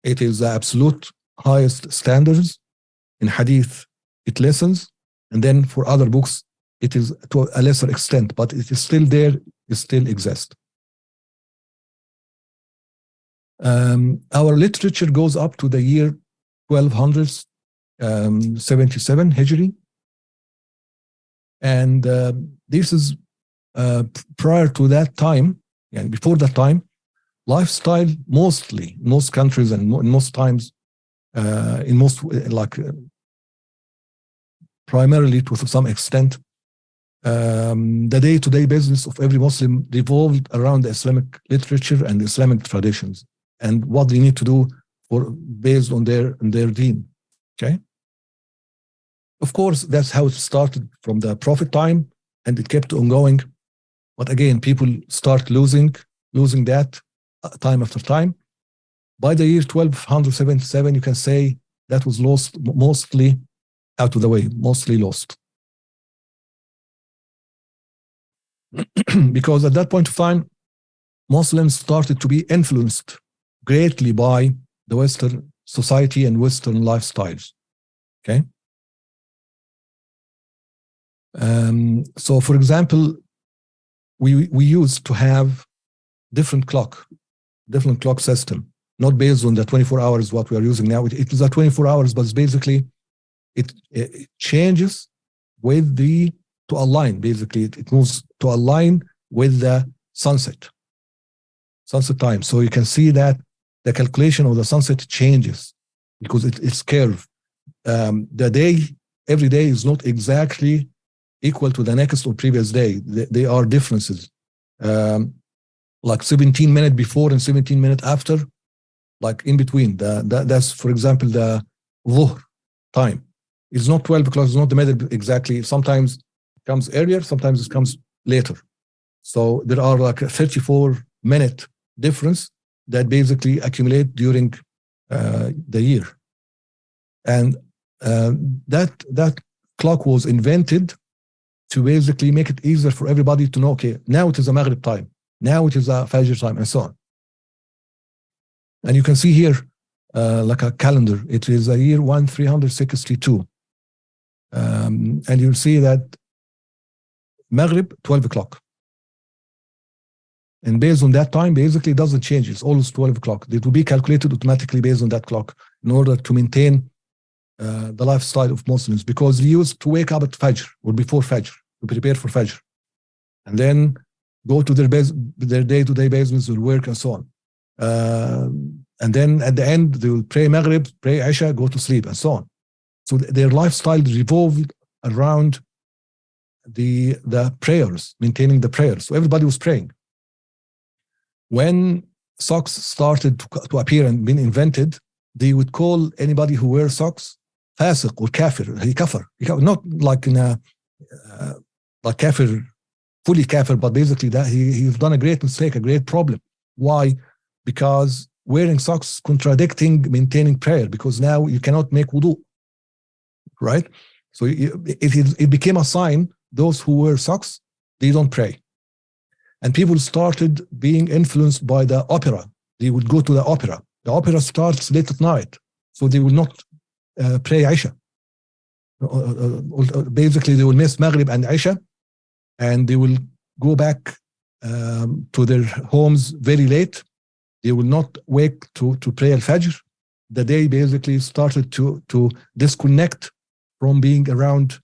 it is the absolute highest standards. In Hadith it lessens, and then for other books it is to a lesser extent, but it is still there. It still exists. Our literature goes up to the year 1277 Hijri, and this is prior to that time, and before that time, lifestyle mostly, in most countries and in most times, in most primarily to some extent, the day-to-day business of every Muslim revolved around the Islamic literature and the Islamic traditions and what they need to do based on their deen. Okay. Of course, that's how it started from the Prophet time, and it kept on going. But again, people start losing that time after time. By the year 1277, you can say that was lost, mostly out of the way, mostly lost. Because at that point of time, Muslims started to be influenced greatly by the Western society and Western lifestyles. Okay. So, for example, we used to have different clock system, not based on the 24 hours what we are using now. It is a 24 hours, but basically it changes with to align. Basically, it moves to align with the sunset time. So you can see that the calculation of the sunset changes because it's curved. The day, every day is not exactly equal to the next or previous day. They are differences. Like 17 minutes before and 17 minutes after, like in between. That's, for example, the dhuhr time. It's not 12 o'clock, it's not the middle exactly. Sometimes it comes earlier, sometimes it comes later. So there are like a 34-minute difference that basically accumulate during the year. And that clock was invented to basically make it easier for everybody to know, okay, now it is a Maghrib time, now it is a Fajr time, and so on. And you can see here, like a calendar, it is a year 1362. And you'll see that Maghrib, 12 o'clock. And based on that time, basically it doesn't change. It's always 12 o'clock. It will be calculated automatically based on that clock in order to maintain the lifestyle of Muslims, because they used to wake up at Fajr or before Fajr to prepare for Fajr, and then go to their day-to-day business or work and so on. And then at the end, they will pray Maghrib, pray Isha, go to sleep, and so on. So their lifestyle revolved around the prayers, maintaining the prayers. So everybody was praying. When socks started to appear and been invented, they would call anybody who wears socks fasiq or kafir. He kafir. Not like in a like kafir, fully kafir, but basically that he's done a great mistake, a great problem. Why? Because wearing socks contradicting maintaining prayer, because now you cannot make wudu, right? So it became a sign, those who wear socks, they don't pray. And people started being influenced by the opera. They would go to the opera. The opera starts late at night, so they will not pray Isha. Basically, they will miss Maghrib and Isha, and they will go back to their homes very late. They will not wake to pray al-Fajr. The day basically started to disconnect from being around,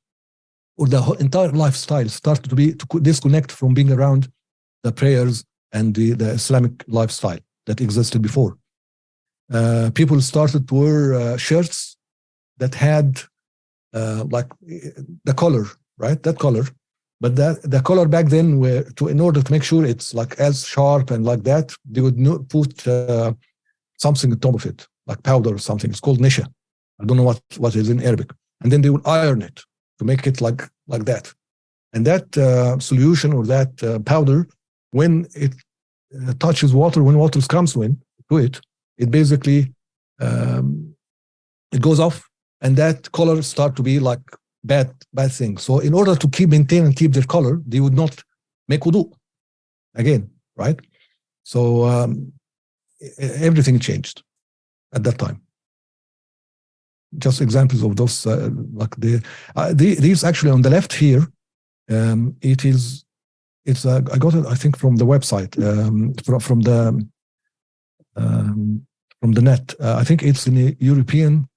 or the entire lifestyle started to disconnect from being around the prayers and the Islamic lifestyle that existed before. People started to wear shirts that had like the color, right? That color. But the color back then, in order to make sure it's like as sharp and like that, they would put something on top of it, like powder or something. It's called nisha. I don't know what it is in Arabic. And then they would iron it to make it like that. And that solution or that powder, when it touches water, when water comes to it, it basically it goes off, and that color start to be like bad thing. So in order to maintain and keep their color, they would not make wudu again, right? So everything changed at that time. Just examples of those, like these actually on the left here. I got it, I think, from the website, from the net. I think it's in a European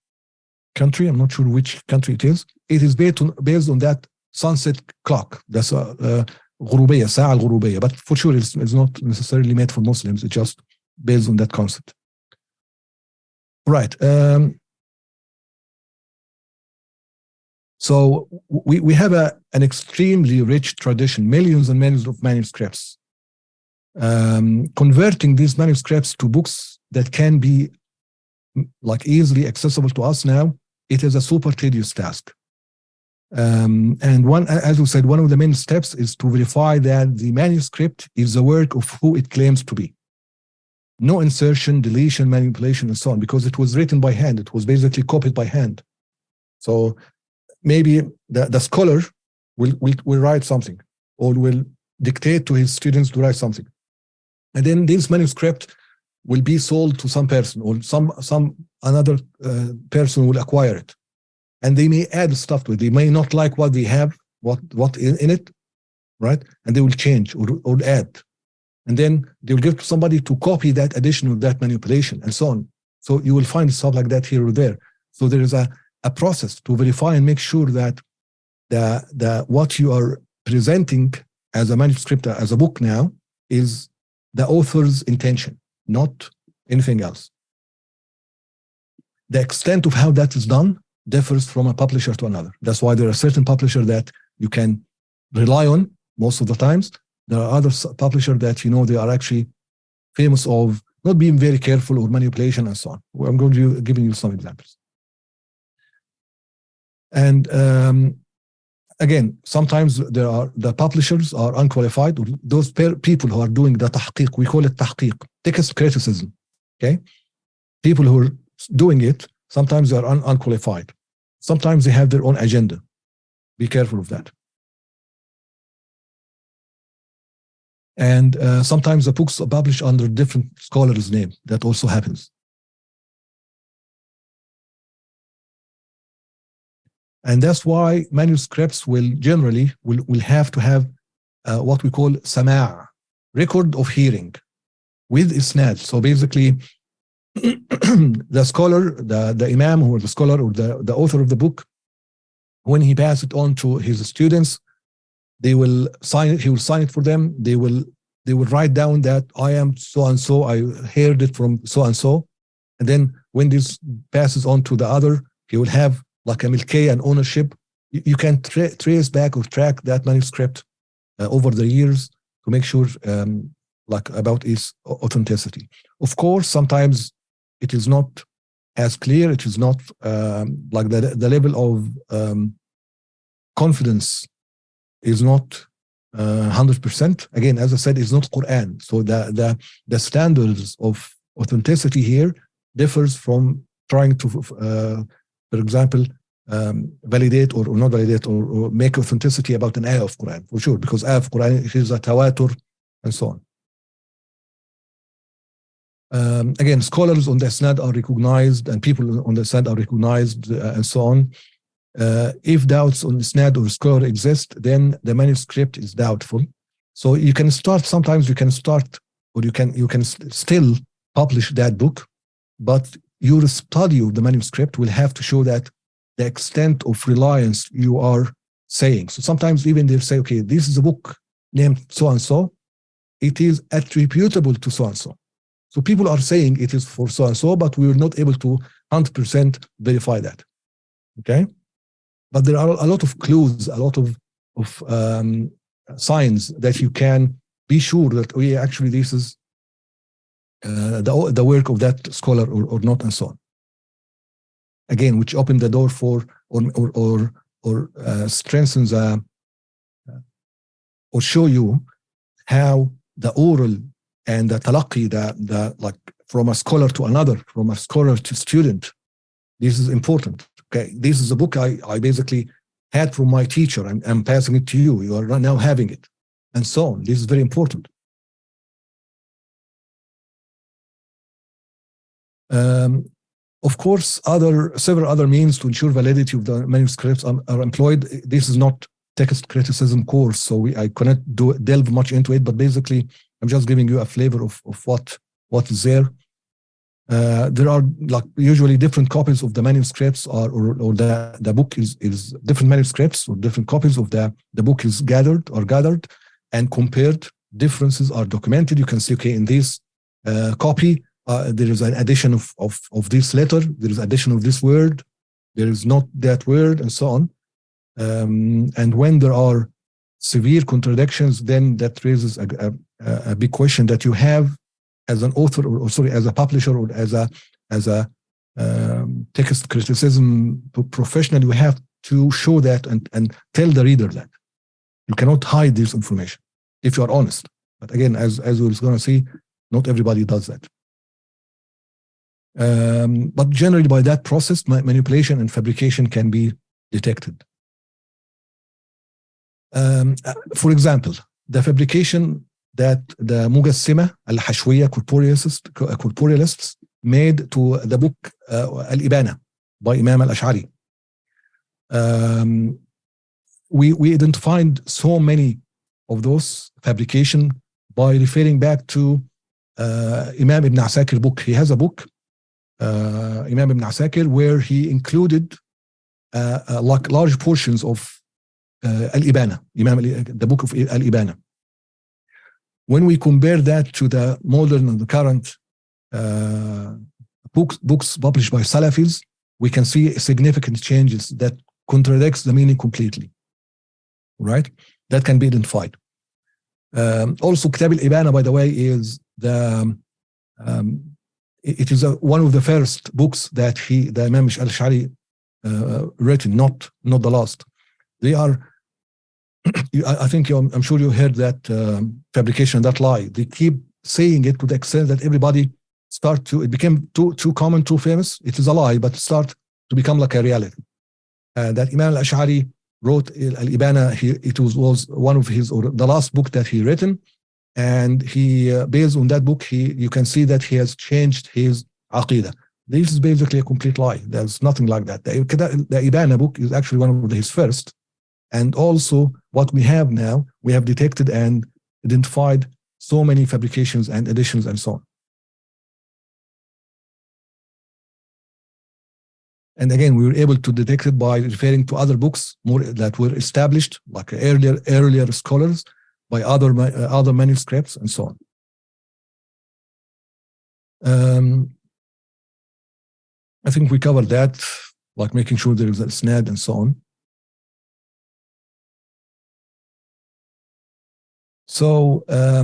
country. I'm not sure which country it is. It is based on that sunset clock. That's غروبية, ساعة الغروبية. But for sure, it's not necessarily made for Muslims. It's just based on that concept. Right. So we have an extremely rich tradition, millions and millions of manuscripts. Converting these manuscripts to books that can be like easily accessible to us now, it is a super tedious task. And as we said, one of the main steps is to verify that the manuscript is the work of who it claims to be. No insertion, deletion, manipulation, and so on, because it was written by hand. It was basically copied by hand. So maybe the scholar will write something, or will dictate to his students to write something. And then this manuscript will be sold to some person, or another person will acquire it. And they may add stuff to it. They may not like what they have, what in it, right? And they will change or add. And then they will give to somebody to copy that addition or that manipulation, and so on. So you will find stuff like that here or there. So there is a process to verify and make sure that the what you are presenting as a manuscript, as a book now, is the author's intention, not anything else. The extent of how that is done differs from a publisher to another. That's why there are certain publishers that you can rely on most of the times. There are other publishers that, they are actually famous of not being very careful or manipulation and so on. I'm going to giving you some examples. And again, sometimes the publishers are unqualified, or those people who are doing the tahqiq, we call it tahqiq, text criticism. Okay, people who are doing it, sometimes they are unqualified. Sometimes they have their own agenda. Be careful of that. And sometimes the books are published under different scholars' name. That also happens. And that's why manuscripts will generally have to have what we call sama', record of hearing, with isnad. So basically, the scholar, the imam or the scholar or the author of the book, when he passes it on to his students, they will sign it. He will sign it for them. They will write down that I am so and so. I heard it from so and so. And then when this passes on to the other, he will have like a milkiyah and ownership. You can trace back or track that manuscript over the years to make sure like about its authenticity. Of course, sometimes it is not as clear. It is not like the level of confidence is not 100%. Again, as I said, it's not Quran. So the standards of authenticity here differs from trying to, for example, validate or not validate or make authenticity about an ayah of Quran, for sure, because ayah of Quran is a tawatur and so on. Again, scholars on the isnad are recognized and people on the isnad are recognized and so on. If doubts on isnad or scholar exist, then the manuscript is doubtful. So you can start, sometimes you can start, or you can still publish that book, but your study of the manuscript will have to show that the extent of reliance you are saying. So sometimes even they'll say, okay, this is a book named so-and-so. It is attributable to so-and-so. So people are saying it is for so-and-so, but we were not able to 100% verify that. Okay? But there are a lot of clues, a lot of signs that you can be sure that, oh yeah, actually this is the work of that scholar or not, and so on. Again, which open the door for or strengthens or show you how the oral and the talaqi, the like from a scholar to another, from a scholar to student, this is important. Okay, this is a book I basically had from my teacher. I'm passing it to you. You are now having it, and so on. This is very important. Of course, several other means to ensure validity of the manuscripts are employed. This is not text criticism course, so I cannot delve much into it. But basically, I'm just giving you a flavor of what is there. There are like usually different copies of the manuscripts, or the book is different manuscripts or different copies of the book is gathered and compared. Differences are documented. You can see, okay, in this copy there is an addition of this letter, there is addition of this word, there is not that word, and so on. And when there are severe contradictions, then that raises a big question that you have as an author, or sorry, as a publisher, or as a text criticism professional. You have to show that and tell the reader that you cannot hide this information if you are honest. But again, as we're going to see, not everybody does that. But generally, by that process, manipulation and fabrication can be detected. For example, the fabrication that the Mugassima al-Hashwiya corporealists made to the book al-Ibana by Imam al-Azhari. We identified so many of those fabrication by referring back to Imam ibn Asakir's book. He has a book, Imam ibn Asakir, where he included like large portions of al-Ibana, the book of al-Ibana. When we compare that to the modern and the current books published by Salafis, we can see significant changes that contradicts the meaning completely, right? that can be identified. Also, Kitab al-Ibana, by the way, is it is one of the first books that the Imam al-Ash'ari written, not the last. They are, I think I'm sure you heard that fabrication, that lie. They keep saying it to the extent that everybody it became too common, too famous. It is a lie, but start to become like a reality. That Imam al-Ash'ari wrote al-Ibana. It was one of his, or the last book that he written, and he based on that book, you can see that he has changed his aqidah. This is basically a complete lie. There's nothing like that. The Ibana book is actually one of his first, and also what we have now, we have detected and identified so many fabrications and additions and so on. And again, we were able to detect it by referring to other books more that were established, like earlier scholars, by other manuscripts and so on. I think we covered that, like making sure there is a isnad and so on. So, I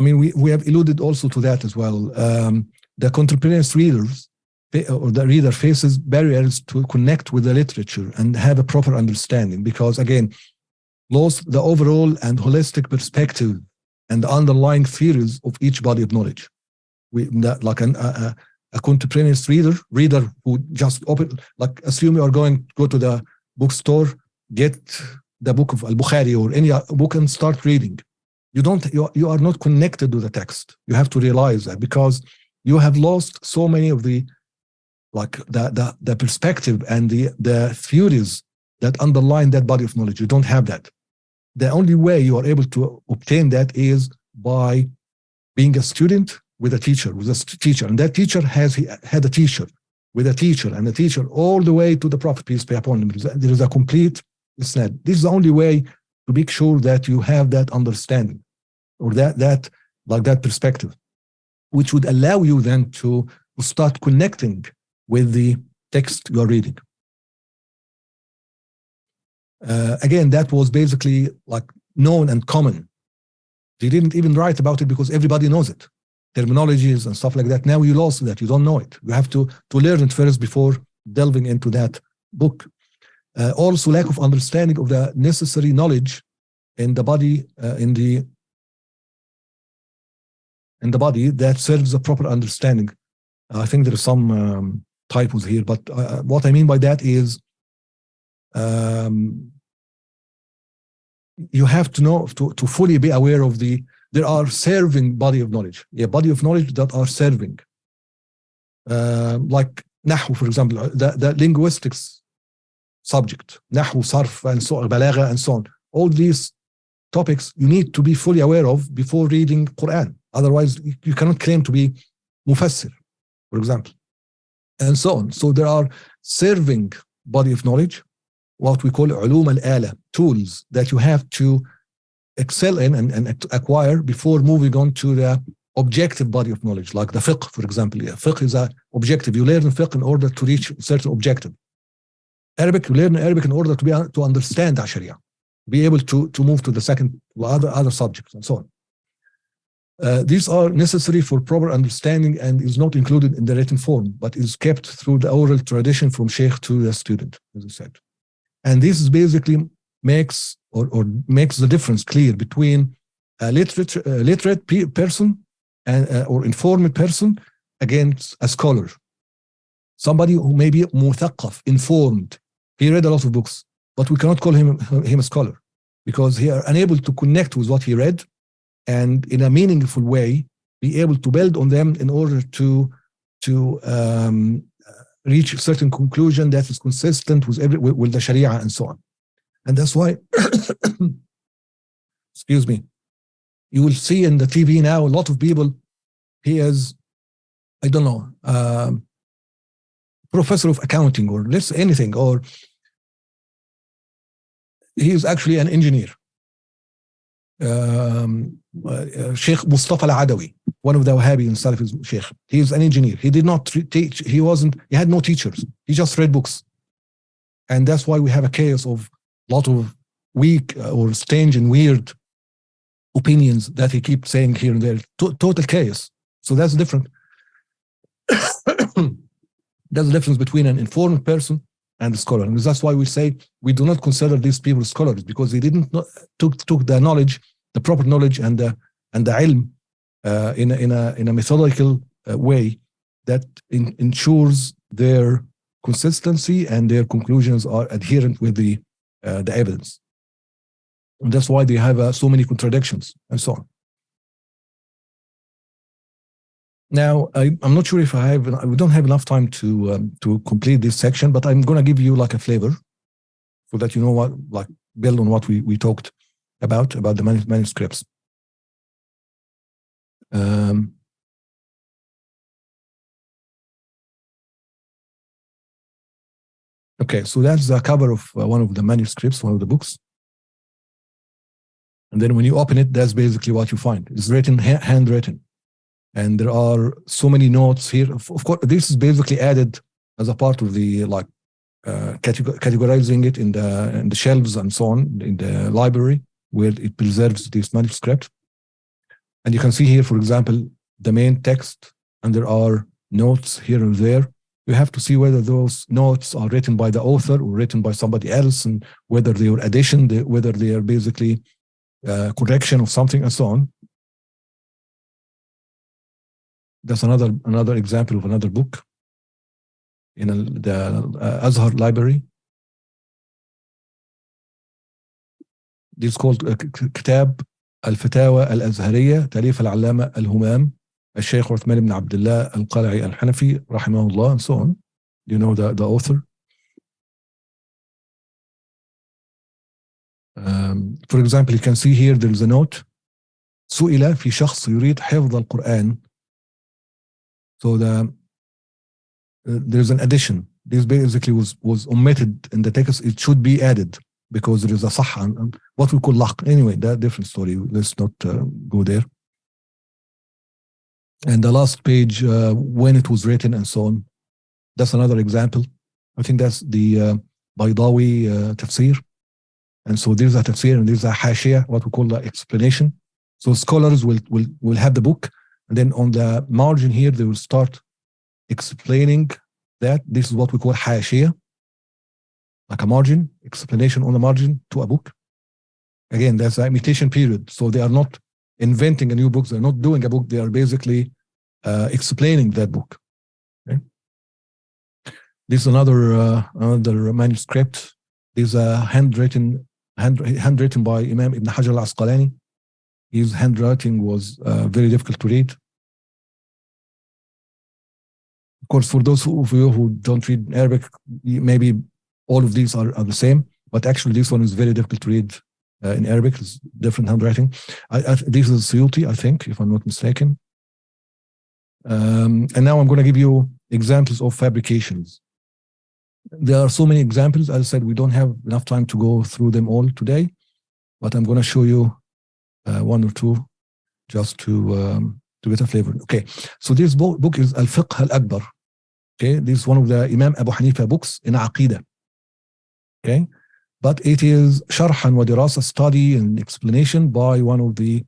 mean, we have alluded also to that as well. The contemporaneous readers, or the reader, faces barriers to connect with the literature and have a proper understanding, because again, lost the overall and holistic perspective and the underlying theories of each body of knowledge. Like a contemporaneous reader who just like assume you are go to the bookstore, get the book of al-Bukhari or any book and start reading. You are not connected to the text. You have to realize that, because you have lost so many of the perspective and the theories that underline that body of knowledge. You don't have that. The only way you are able to obtain that is by being a student with a teacher, and that teacher had a teacher with a teacher, and a teacher all the way to the Prophet, peace be upon him. There is a complete isnad. This is the only way to make sure that you have that understanding, or that perspective, which would allow you then to start connecting with the text you are reading. Again, that was basically like known and common. They didn't even write about it because everybody knows it. Terminologies and stuff like that. Now you lost that. You don't know it. You have to learn it first before delving into that book. Also, lack of understanding of the necessary knowledge in the body, in the body that serves a proper understanding. I think there are some typos here, but what I mean by that is you have to know to fully be aware of there are serving body of knowledge, body of knowledge that are serving, like Nahu, for example, the linguistics subject, Nahu, Sarf, and so on, Balagha, and so on. All these topics you need to be fully aware of before reading Quran. Otherwise, you cannot claim to be Mufassir, for example, and so on. So there are serving body of knowledge, what we call ulum al-ala, tools that you have to excel in and acquire before moving on to the objective body of knowledge, like the fiqh, for example. Fiqh is an objective. You learn fiqh in order to reach a certain objective. Arabic, you learn Arabic in order to understand the Sharia, be able to move to the second, other subjects, and so on. These are necessary for proper understanding and is not included in the written form, but is kept through the oral tradition from sheikh to the student, as I said. And this is basically makes the difference clear between a literate person and or informed person against a scholar. Somebody who may be muthaqqaf, informed. He read a lot of books, but we cannot call him a scholar because he is unable to connect with what he read and in a meaningful way be able to build on them in order to reach a certain conclusion that is consistent with the Sharia and so on. And that's why, excuse me, you will see in the TV now a lot of people, he is, I don't know, professor of accounting or anything, or he is actually an engineer. Sheikh Mustafa al-Adawi, one of the Wahhabi and Salafi Sheikh. He is an engineer. He did not teach. He had no teachers. He just read books. And that's why we have a chaos of a lot of weak or strange and weird opinions that he keeps saying here and there. Total chaos. So that's different. That's the difference between an informed person and a scholar. And that's why we say we do not consider these people scholars, because they didn't took the knowledge, the proper knowledge and the ilm in a methodical way that ensures their consistency and their conclusions are adherent with the evidence. And that's why they have so many contradictions and so on. Now, I'm not sure if we don't have enough time to complete this section, but I'm going to give you like a flavor so that you know what, like, build on what we talked about the manuscripts. Okay, so that's the cover of one of the manuscripts, one of the books. And then when you open it, that's basically what you find. It's written, handwritten. And there are so many notes here. Of course, this is basically added as a part of the categorizing it in the shelves and so on in the library where it preserves this manuscript. And you can see here, for example, the main text, and there are notes here and there. You have to see whether those notes are written by the author or written by somebody else, and whether they are addition, whether they are basically correction of something, and so on. That's another example of another book in the Azhar library. This is called كتاب الفتاوى الأزهرية تأليف العلامة الهمام الشيخ عثمان بن عبد الله القلعي الحنفي رحمه الله, and so on. You know the author. For example, you can see here there is a note. سئل في شخص يريد حفظ القرآن. So there's an addition. This basically was omitted in the text. It should be added because there is a صح and what we call laq. Anyway, that different story. Let's not go there. And the last page, when it was written and so on. That's another example. I think that's the Baydawi tafsir. And so there's a tafsir and there's a hashiyah, what we call the explanation. So scholars will have the book, and then on the margin here, they will start explaining that this is what we call hashiyah, like a margin, explanation on the margin to a book. Again, that's an imitation period. So they are not inventing a new book. They're not doing a book. They are basically explaining that book. Okay? This is another manuscript. This is a handwritten by Imam Ibn Hajar al-Asqalani. His handwriting was very difficult to read. Of course, for those of you who don't read Arabic, maybe all of these are the same, but actually this one is very difficult to read in Arabic. It's different handwriting. This is Suyuti, I think, if I'm not mistaken. And now I'm going to give you examples of fabrications. There are so many examples. As I said, we don't have enough time to go through them all today, but I'm going to show you one or two just to get a flavor. Okay, so this book is Al-Fiqh Al-Akbar. Okay, this is one of the Imam Abu Hanifa books in Aqidah. Okay, but it is Sharhan wa Dirasa, study and explanation by one of the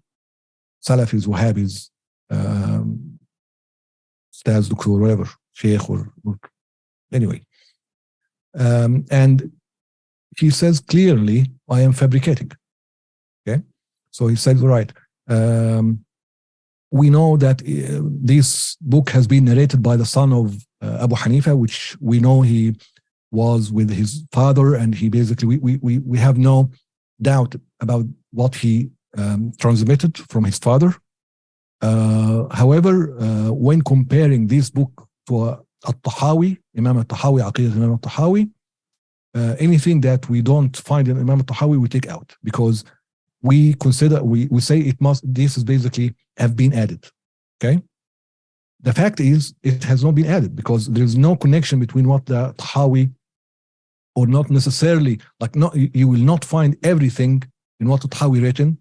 Salafis, Wahhabis, Ustaz, Doctor, whatever, Sheikh, or anyway. And he says clearly, I am fabricating. Okay, so he said, right, we know that this book has been narrated by the son of Abu Hanifa, which we know he was with his father, and he basically, we have no doubt about what he transmitted from his father. However, when comparing this book to al-Tahawi, Imam al-Tahawi, Aqidah Imam al-Tahawi, anything that we don't find in Imam al-Tahawi, we take out, because we consider, we say this is basically have been added. Okay? The fact is, it has not been added because there is no connection between what the Tahawi, or not necessarily, like you will not find everything in what the Tahawi written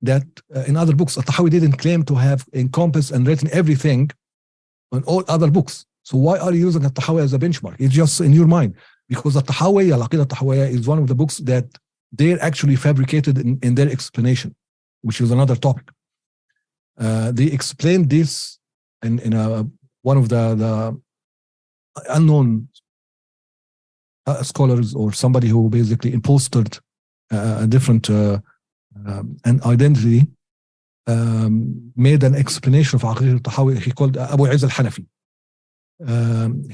that in other books. Al-Tahawi didn't claim to have encompassed and written everything on all other books. So why are you using Al-Tahawi as a benchmark? It's just in your mind, because Al-Tahawi, Al-Aqidah Al-Tahawiyya, is one of the books that they're actually fabricated in their explanation, which is another topic. They explained this in one of the unknown scholars, or somebody who basically imposted a different an identity, made an explanation of Aqeedah al-Tahawi. He called Abu Izz al-Hanafi.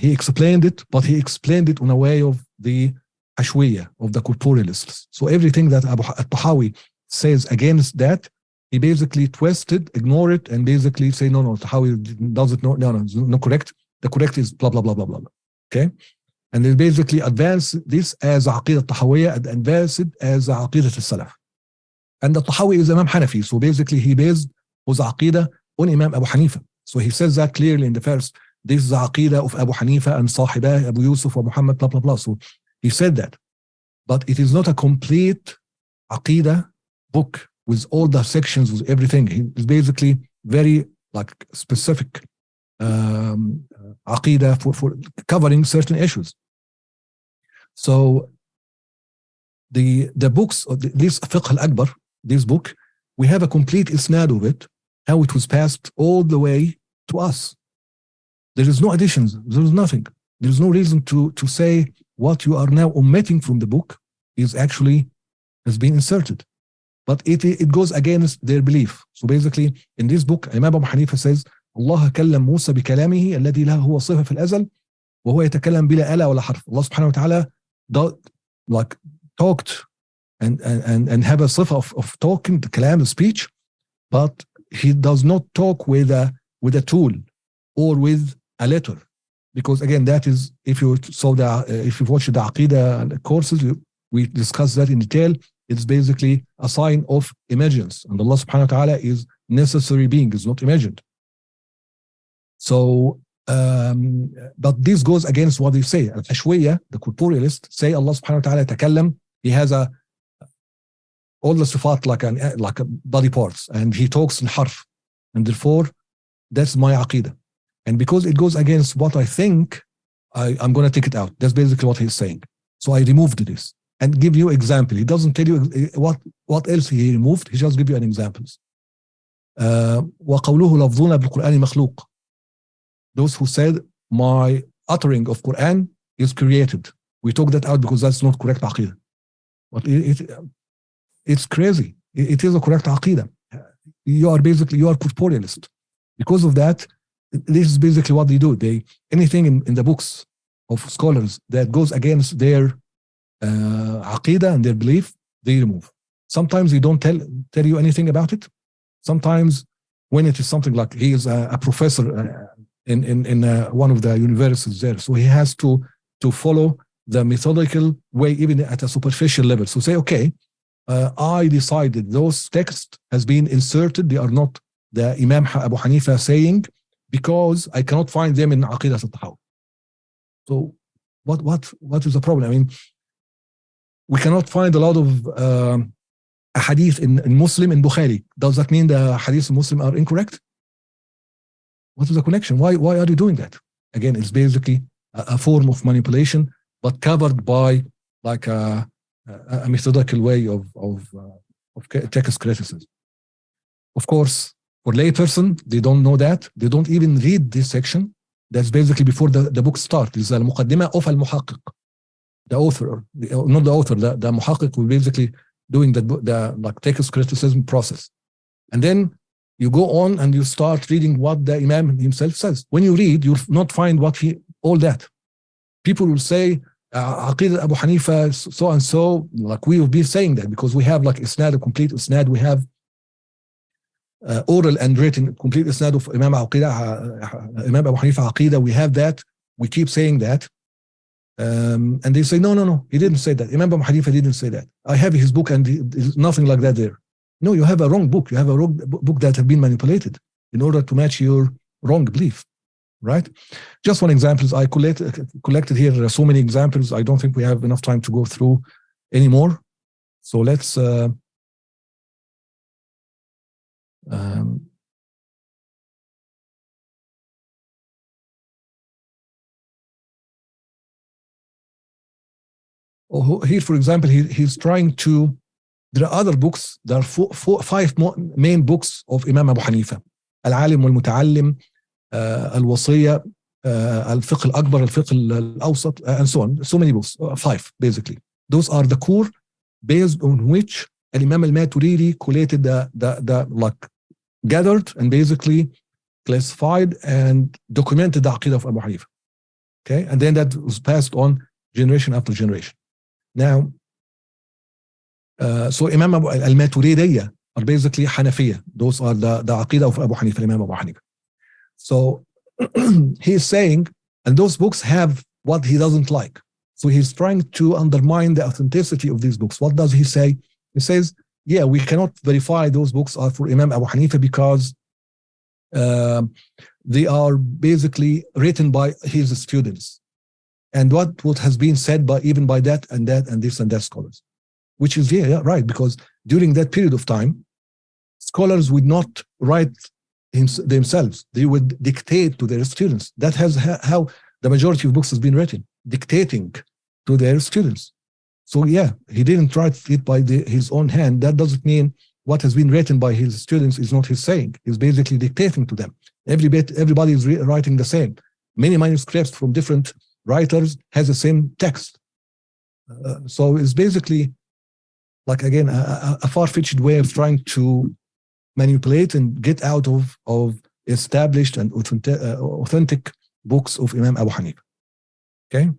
He explained it, but he explained it in a way of the Ashwiyya, of the corporealists. So everything that Abu al-Tahawi says against that, he basically twisted, ignore it, and basically say, no, Tahawi does it, no, not correct. The correct is blah, blah, blah, blah, blah. Okay? And they basically advance this as Aqeedah al-Tahawiyya and advance it as Aqeedah al-Salaf. And the Tahawi is Imam Hanafi, so basically he based his Aqeedah on Imam Abu Hanifa. So he says that clearly in the verse, this is the Aqeedah of Abu Hanifa and Sahibah, Abu Yusuf wa Muhammad, blah, blah, blah. So he said that. But it is not a complete Aqeedah book with all the sections, with everything. It's basically very like specific Aqeedah for covering certain issues. So the books, this Fiqh al-Akbar, this book, we have a complete isnad of it, how it was passed all the way to us. There is no additions, there is nothing. There is no reason to say what you are now omitting from the book is actually has been inserted. But it goes against their belief. So basically, in this book, Imam Abu Hanifa says, Allah كلم موسى بكلامه الذي له هو صفة في الأزل وهو يتكلم بلا آلة ولا حرف. Allah subhanahu wa ta'ala like talked and have a صفة of talking, the kalam, the speech, but he does not talk with a tool or with a letter. Because again, that is, if you watch the Aqidah courses, we discussed that in detail. It's basically a sign of emergence, and Allah subhanahu wa ta'ala is necessary being, is not imagined. So, but this goes against what they say. Al-Ashwiyya, the corporealists, say Allah subhanahu wa ta'ala takallam, he has all the sifat like a body parts, and he talks in harf, and therefore that's my aqidah. And because it goes against what I think, I'm going to take it out. That's basically what he's saying. So I removed this and give you example. He doesn't tell you what else he removed. He just give you an examples. وَقَوْلُهُ لَفْظُونَ بِالْقُرْآنِ مَخْلُوقٍ. Those who said my uttering of Quran is created. We took that out because that's not correct aqidah. But it's crazy. It is a correct aqidah. You are corporealist. Because of that, this is basically what they do. Anything in the books of scholars that goes against their aqidah and their belief, they remove. Sometimes they don't tell you anything about it. Sometimes when it is something like he is a professor in one of the universities there, so he has to follow the methodical way, even at a superficial level. So say, okay, I decided those texts has been inserted. They are not the Imam Abu Hanifa saying, because I cannot find them in Aqidah al-Tahawi. So what is the problem? I mean, we cannot find a lot of hadith in Muslim in Bukhari. Does that mean the hadith in Muslim are incorrect? What is the connection? Why are you doing that? Again, it's basically a form of manipulation, but covered by like a methodical way of text criticism. Of course, for layperson, they don't know that. They don't even read this section. That's basically before the book starts. This is al-Muqaddimah of al-Muhaqqiq. The author, not the author, the Muhaqqiq will basically doing the like text criticism process. And then you go on and you start reading what the Imam himself says. When you read, you'll not find all that. People will say, Aqidah Abu Hanifa, so and so, like we will be saying that because we have like isnad, a complete isnad. We have oral and written complete isnad of Imam Abu Hanifa Aqidah. We have that. We keep saying that. And they say, no, he didn't say that. Imam Abu Hanifa didn't say that. I have his book and there's nothing like that there. No, you have a wrong book. You have a wrong book that have been manipulated in order to match your wrong belief, right? Just one example. I collected here so many examples. I don't think we have enough time to go through anymore. So let's Here, for example, he's trying to. There are other books. There are five main books of Imam Abu Hanifa: Al-Alim wal-Muta'allim, Al-Wasiyya, Al-Fiqh al-Akbar, Al-Fiqh al-Awsat, and so on. So many books, five basically. Those are the core based on which Imam al-Maturidi collated the like gathered and basically classified and documented the Aqidah of Abu Hanifa. Okay, and then that was passed on generation after generation. Now, so Imam al-Maturidiyya are basically Hanafiya. Those are the Aqidah of Abu Hanifa, Imam Abu Hanifa. So he's saying, and those books have what he doesn't like. So he's trying to undermine the authenticity of these books. What does he say? He says, yeah, we cannot verify those books are for Imam Abu Hanifa because they are basically written by his students. And what has been said by even by that and this and that scholars. Which is, yeah, right, because during that period of time, scholars would not write themselves. They would dictate to their students. That has how the majority of books has been written, dictating to their students. So yeah, he didn't write it by his own hand. That doesn't mean what has been written by his students is not his saying. He's basically dictating to them. Everybody is writing the same. Many manuscripts from different writers has the same text. So it's basically like, again, a far-fetched way of trying to manipulate and get out of established and authentic books of Imam Abu Hanifa. Okay?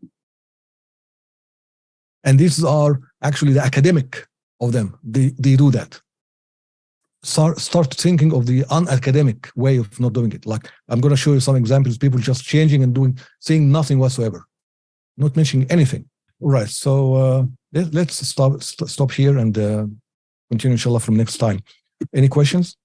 And these are actually the academic of them. They do that. Start thinking of the unacademic way of not doing it. Like, I'm going to show you some examples, people just changing and saying nothing whatsoever, not mentioning anything. All right, so let's stop here and continue, inshallah, from next time. Any questions?